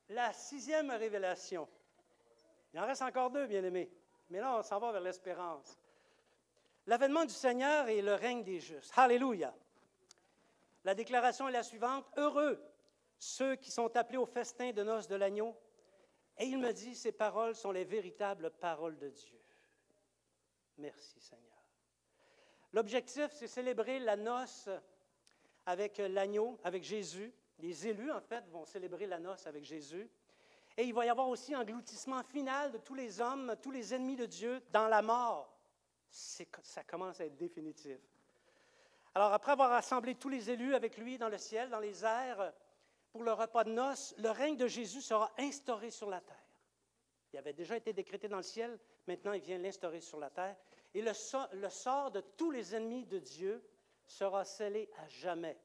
S1: La sixième révélation. Il en reste encore 2, bien-aimés. Mais là, on s'en va vers l'espérance. L'avènement du Seigneur et le règne des justes. Alléluia! La déclaration est la suivante. Heureux ceux qui sont appelés au festin de noces de l'agneau. Et il me dit, ces paroles sont les véritables paroles de Dieu. Merci, Seigneur. L'objectif, c'est célébrer la noce avec l'agneau, avec Jésus, Les élus, en fait, vont célébrer la noce avec Jésus. Et il va y avoir aussi un engloutissement final de tous les hommes, tous les ennemis de Dieu dans la mort. Ça commence à être définitif. Alors, après avoir rassemblé tous les élus avec lui dans le ciel, dans les airs, pour le repas de noces, le règne de Jésus sera instauré sur la terre. Il avait déjà été décrété dans le ciel, maintenant il vient l'instaurer sur la terre. Et le sort de tous les ennemis de Dieu sera scellé à jamais.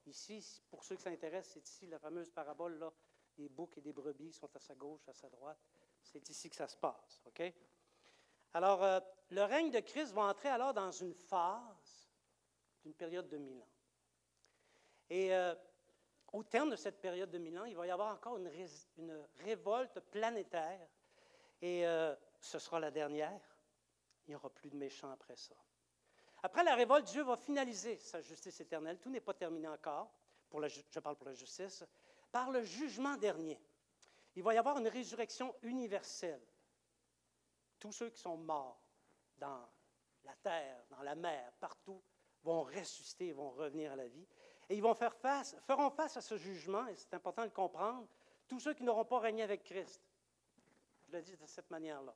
S1: Ici, pour ceux que ça intéresse, c'est ici la fameuse parabole, là, des boucs et des brebis sont à sa gauche, à sa droite. C'est ici que ça se passe, OK? Alors, le règne de Christ va entrer alors dans une phase d'une période de 1000 ans. Et au terme de cette période de 1000 ans, il va y avoir encore une révolte planétaire. Et ce sera la dernière. Il n'y aura plus de méchants après ça. Après la révolte, Dieu va finaliser sa justice éternelle. Tout n'est pas terminé encore, je parle pour la justice, par le jugement dernier. Il va y avoir une résurrection universelle. Tous ceux qui sont morts dans la terre, dans la mer, partout, vont ressusciter, vont revenir à la vie. Et ils feront face à ce jugement, et c'est important de le comprendre, tous ceux qui n'auront pas régné avec Christ. Je le dis de cette manière-là.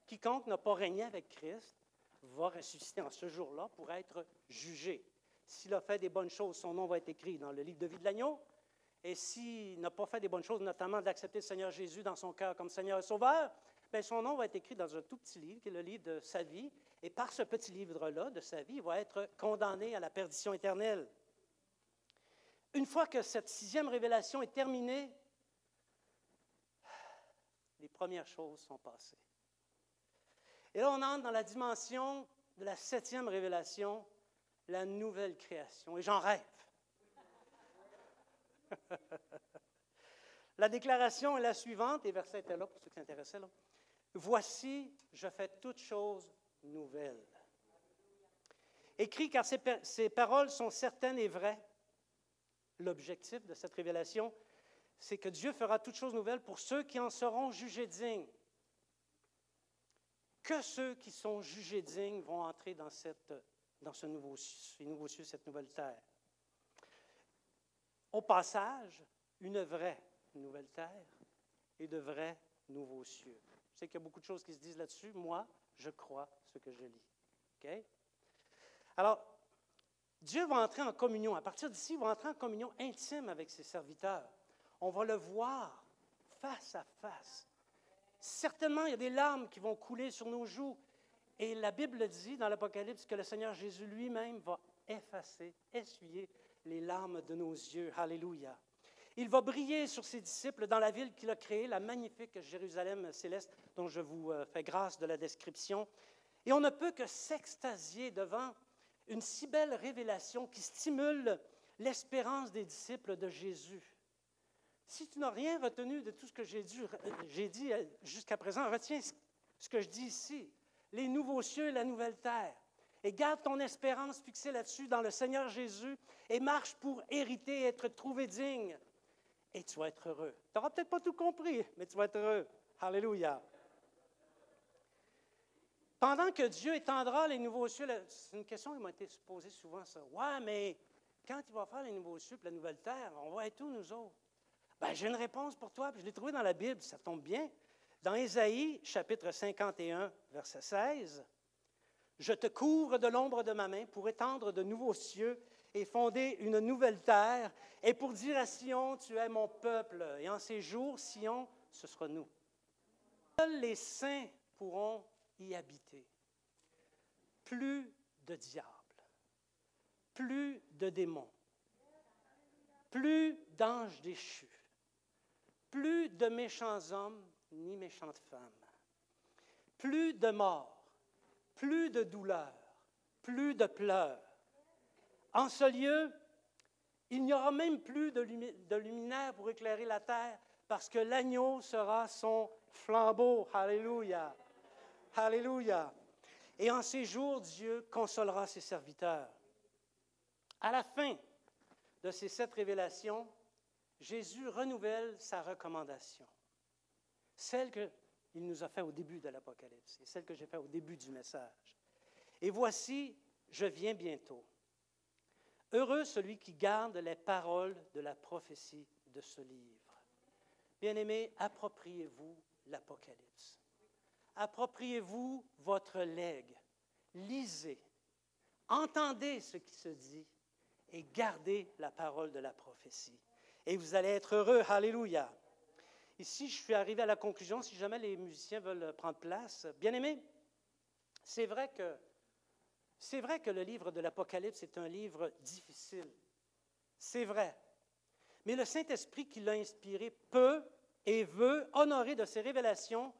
S1: Quiconque n'a pas régné avec Christ va ressusciter en ce jour-là pour être jugé. S'il a fait des bonnes choses, son nom va être écrit dans le livre de vie de l'agneau. Et s'il n'a pas fait des bonnes choses, notamment d'accepter le Seigneur Jésus dans son cœur comme Seigneur et Sauveur, bien, son nom va être écrit dans un tout petit livre, qui est le livre de sa vie. Et par ce petit livre-là, de sa vie, il va être condamné à la perdition éternelle. Une fois que cette 6e révélation est terminée, les premières choses sont passées. Et là, on entre dans la dimension de la 7e révélation, la nouvelle création. Et j'en rêve. La déclaration est la suivante, les versets étaient là pour ceux qui s'intéressaient. Là. Voici, je fais toutes choses nouvelles. Écrit car ces paroles sont certaines et vraies. L'objectif de cette révélation, c'est que Dieu fera toutes choses nouvelles pour ceux qui en seront jugés dignes. Que ceux qui sont jugés dignes vont entrer dans ces nouveaux cieux, cette nouvelle terre. Au passage, une vraie nouvelle terre et de vrais nouveaux cieux. Je sais qu'il y a beaucoup de choses qui se disent là-dessus. Moi, je crois ce que je lis. OK? Alors, Dieu va entrer en communion. À partir d'ici, il va entrer en communion intime avec ses serviteurs. On va le voir face à face. Certainement, il y a des larmes qui vont couler sur nos joues. Et la Bible dit dans l'Apocalypse que le Seigneur Jésus lui-même va essuyer les larmes de nos yeux. Alléluia. Il va briller sur ses disciples dans la ville qu'il a créée, la magnifique Jérusalem céleste, dont je vous fais grâce de la description. Et on ne peut que s'extasier devant une si belle révélation qui stimule l'espérance des disciples de Jésus. Si tu n'as rien retenu de tout ce que j'ai dit jusqu'à présent, retiens ce que je dis ici. Les nouveaux cieux et la nouvelle terre. Et garde ton espérance fixée là-dessus dans le Seigneur Jésus et marche pour hériter et être trouvé digne. Et tu vas être heureux. Tu n'auras peut-être pas tout compris, mais tu vas être heureux. Alléluia. Pendant que Dieu étendra les nouveaux cieux, c'est une question qui m'a été posée souvent, ça. Ouais, mais quand il va faire les nouveaux cieux et la nouvelle terre, on va être où, nous autres? Bien, j'ai une réponse pour toi, puis je l'ai trouvée dans la Bible, ça tombe bien. Dans Ésaïe, chapitre 51, verset 16, « Je te couvre de l'ombre de ma main pour étendre de nouveaux cieux et fonder une nouvelle terre, et pour dire à Sion, tu es mon peuple, et en ces jours, Sion, ce sera nous. Seuls les saints pourront y habiter. Plus de diables, plus de démons, plus d'anges déchus, plus de méchants hommes ni méchantes femmes, plus de morts, plus de douleurs, plus de pleurs. En ce lieu, il n'y aura même plus de luminaire pour éclairer la terre, parce que l'agneau sera son flambeau. Alléluia! Alléluia! Et en ces jours, Dieu consolera ses serviteurs. À la fin de ces 7 révélations, Jésus renouvelle sa recommandation, celle qu'il nous a faite au début de l'Apocalypse et celle que j'ai faite au début du message. Et voici, je viens bientôt. Heureux celui qui garde les paroles de la prophétie de ce livre. Bien-aimés, appropriez-vous l'Apocalypse. Appropriez-vous votre legs. Lisez. Entendez ce qui se dit et gardez la parole de la prophétie. Et vous allez être heureux. Alléluia. Ici, je suis arrivé à la conclusion, si jamais les musiciens veulent prendre place. Bien-aimés, c'est vrai que le livre de l'Apocalypse est un livre difficile. C'est vrai. Mais le Saint-Esprit qui l'a inspiré peut et veut honorer de ses révélations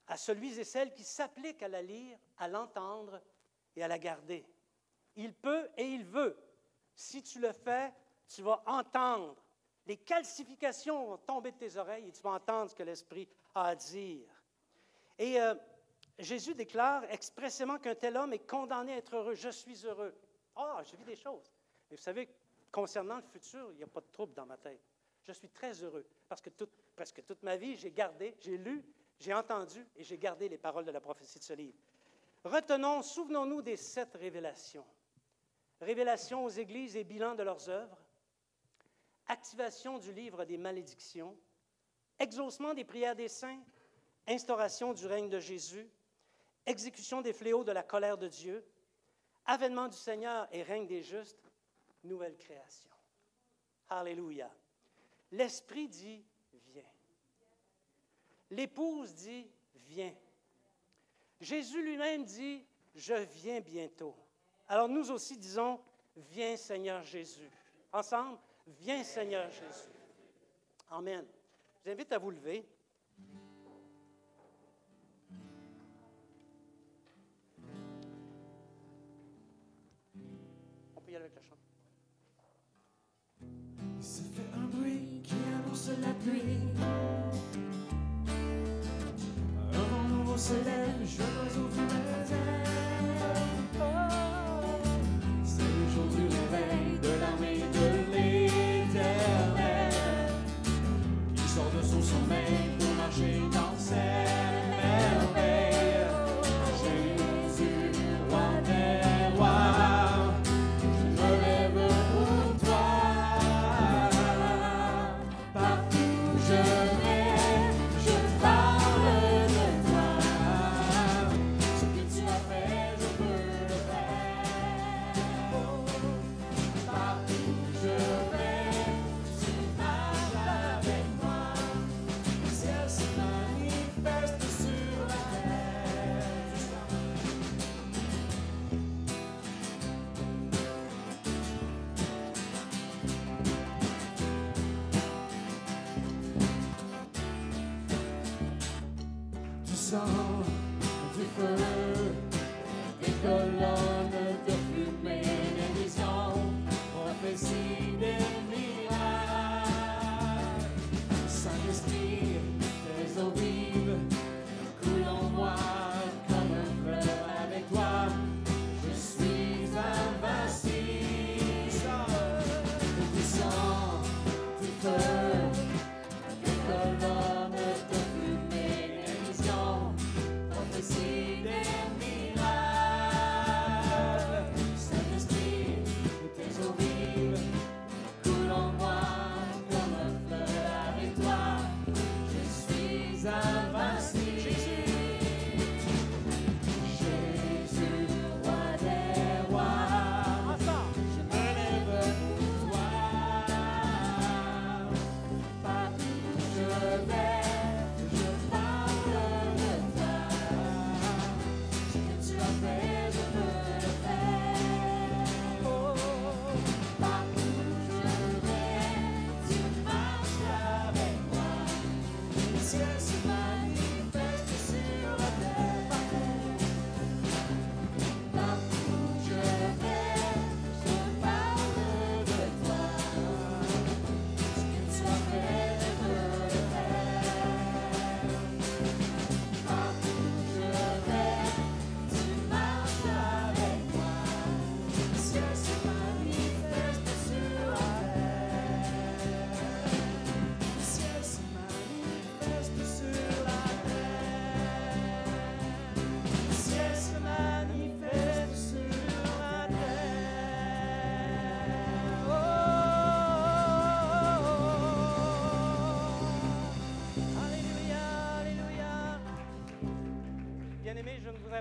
S1: à celui et celles qui s'appliquent à la lire, à l'entendre et à la garder. Il peut et il veut. Si tu le fais, tu vas entendre. Les calcifications vont tomber de tes oreilles et tu vas entendre ce que l'Esprit a à dire. Et Jésus déclare expressément qu'un tel homme est condamné à être heureux. Je suis heureux. Ah, je vis des choses. Mais vous savez, concernant le futur, il n'y a pas de trouble dans ma tête. Je suis très heureux parce que presque toute ma vie, j'ai gardé, j'ai lu, j'ai entendu et j'ai gardé les paroles de la prophétie de ce livre. Retenons, souvenons-nous des 7 révélations. Révélation aux églises et bilan de leurs œuvres. Activation du livre des malédictions. Exaucement des prières des saints. Instauration du règne de Jésus. Exécution des fléaux de la colère de Dieu. Avènement du Seigneur et règne des justes. Nouvelle création. Alléluia. L'Esprit dit, viens. L'épouse dit, viens. Jésus lui-même dit, je viens bientôt. Alors nous aussi disons, viens Seigneur Jésus. Ensemble, viens Seigneur Jésus. Amen. Je vous invite à vous lever. On peut y aller avec la chante.
S2: Il se fait un bruit qui annonce la pluie. Un vent nouveau se lève, jeune oiseau du matin. C'est le jour du réveil de l'armée de l'Éternel qui sort de son sommeil pour marcher dans ses merveilles. Jésus, roi des rois, je me lève pour toi. Partout où je vais, je parle de toi. Ce que tu as fait, je peux le faire. Partout où je vais, tu marches avec moi. Le ciel se manifeste sur la terre. Du sang, du feu, des colonnes de fumée, des visions, prophéties, des miracles. Saint-Esprit, tes eaux vives, coulent en moi comme un fleuve avec toi. Je suis invincible. Du sang, du feu, des colonnes de fumée, des visions,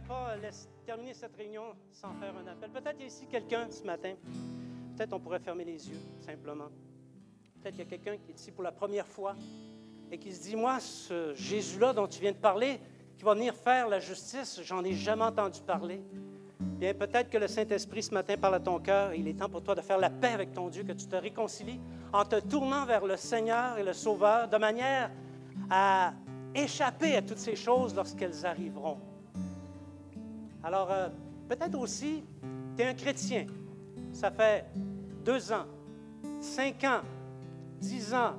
S1: pourrais pas terminer cette réunion sans faire un appel. Peut-être qu'il y a ici quelqu'un ce matin. Peut-être on pourrait fermer les yeux, simplement. Peut-être qu'il y a quelqu'un qui est ici pour la première fois et qui se dit, moi, ce Jésus-là dont tu viens de parler, qui va venir faire la justice, j'en ai jamais entendu parler. Bien, peut-être que le Saint-Esprit ce matin parle à ton cœur. Il est temps pour toi de faire la paix avec ton Dieu, que tu te réconcilies en te tournant vers le Seigneur et le Sauveur, de manière à échapper à toutes ces choses lorsqu'elles arriveront. Alors, peut-être aussi, tu es un chrétien. Ça fait 2 ans, 5 ans, 10 ans,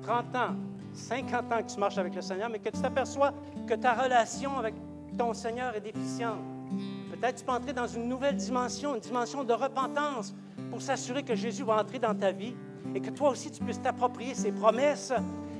S1: 30 ans, 50 ans que tu marches avec le Seigneur, mais que tu t'aperçois que ta relation avec ton Seigneur est déficiente. Peut-être que tu peux entrer dans une nouvelle dimension, une dimension de repentance pour s'assurer que Jésus va entrer dans ta vie et que toi aussi tu puisses t'approprier ses promesses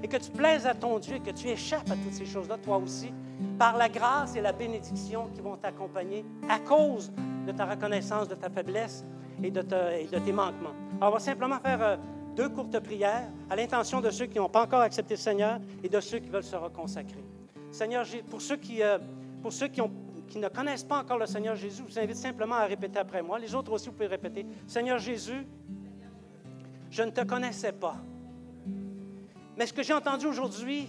S1: et que tu plaises à ton Dieu, que tu échappes à toutes ces choses-là, toi aussi, par la grâce et la bénédiction qui vont t'accompagner à cause de ta reconnaissance de ta faiblesse et de tes manquements. Alors, on va simplement faire 2 courtes prières à l'intention de ceux qui n'ont pas encore accepté le Seigneur et de ceux qui veulent se reconsacrer. Seigneur, pour ceux qui ne connaissent pas encore le Seigneur Jésus, je vous invite simplement à répéter après moi. Les autres aussi, vous pouvez répéter. Seigneur Jésus, je ne te connaissais pas. Mais ce que j'ai entendu aujourd'hui,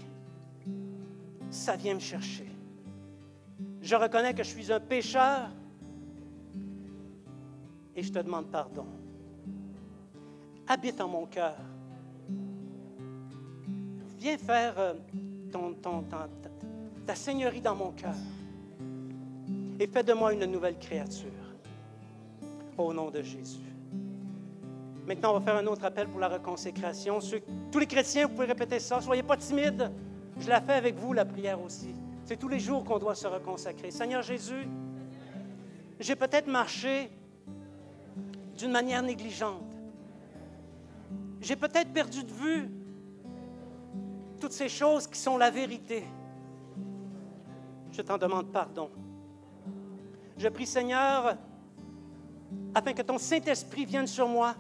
S1: ça vient me chercher. Je reconnais que je suis un pécheur et je te demande pardon. Habite en mon cœur. Viens faire ta seigneurie dans mon cœur. Et fais de moi une nouvelle créature. Au nom de Jésus. Maintenant, on va faire un autre appel pour la reconsécration. Tous les chrétiens, vous pouvez répéter ça. Soyez pas timides. Je la fais avec vous, la prière aussi. C'est tous les jours qu'on doit se reconsacrer. Seigneur Jésus, j'ai peut-être marché d'une manière négligente. J'ai peut-être perdu de vue toutes ces choses qui sont la vérité. Je t'en demande pardon. Je prie, Seigneur, afin que ton Saint-Esprit vienne sur moi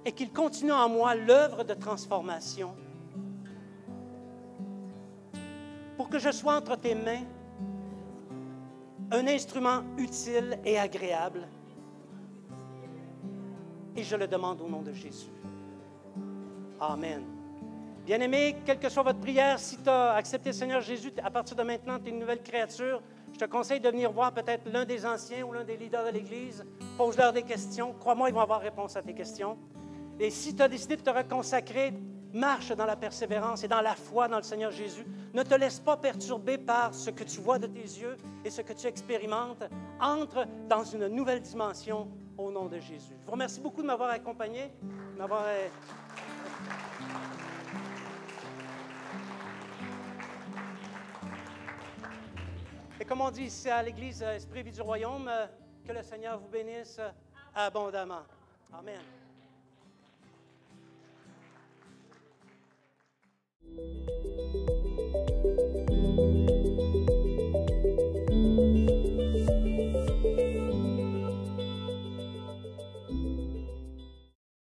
S1: et qu'il continue en moi l'œuvre de transformation pour que je sois entre tes mains un instrument utile et agréable. Et je le demande au nom de Jésus. Amen. Bien-aimé, quelle que soit votre prière, si tu as accepté le Seigneur Jésus, à partir de maintenant, tu es une nouvelle créature. Je te conseille de venir voir peut-être l'un des anciens ou l'un des leaders de l'Église. Pose-leur des questions. Crois-moi, ils vont avoir réponse à tes questions. Et si tu as décidé de te reconsacrer, marche dans la persévérance et dans la foi dans le Seigneur Jésus. Ne te laisse pas perturber par ce que tu vois de tes yeux et ce que tu expérimentes. Entre dans une nouvelle dimension au nom de Jésus. Je vous remercie beaucoup de m'avoir accompagné, de m'avoir... Et comme on dit ici à l'Église Esprit Vie du Royaume, que le Seigneur vous bénisse abondamment. Amen.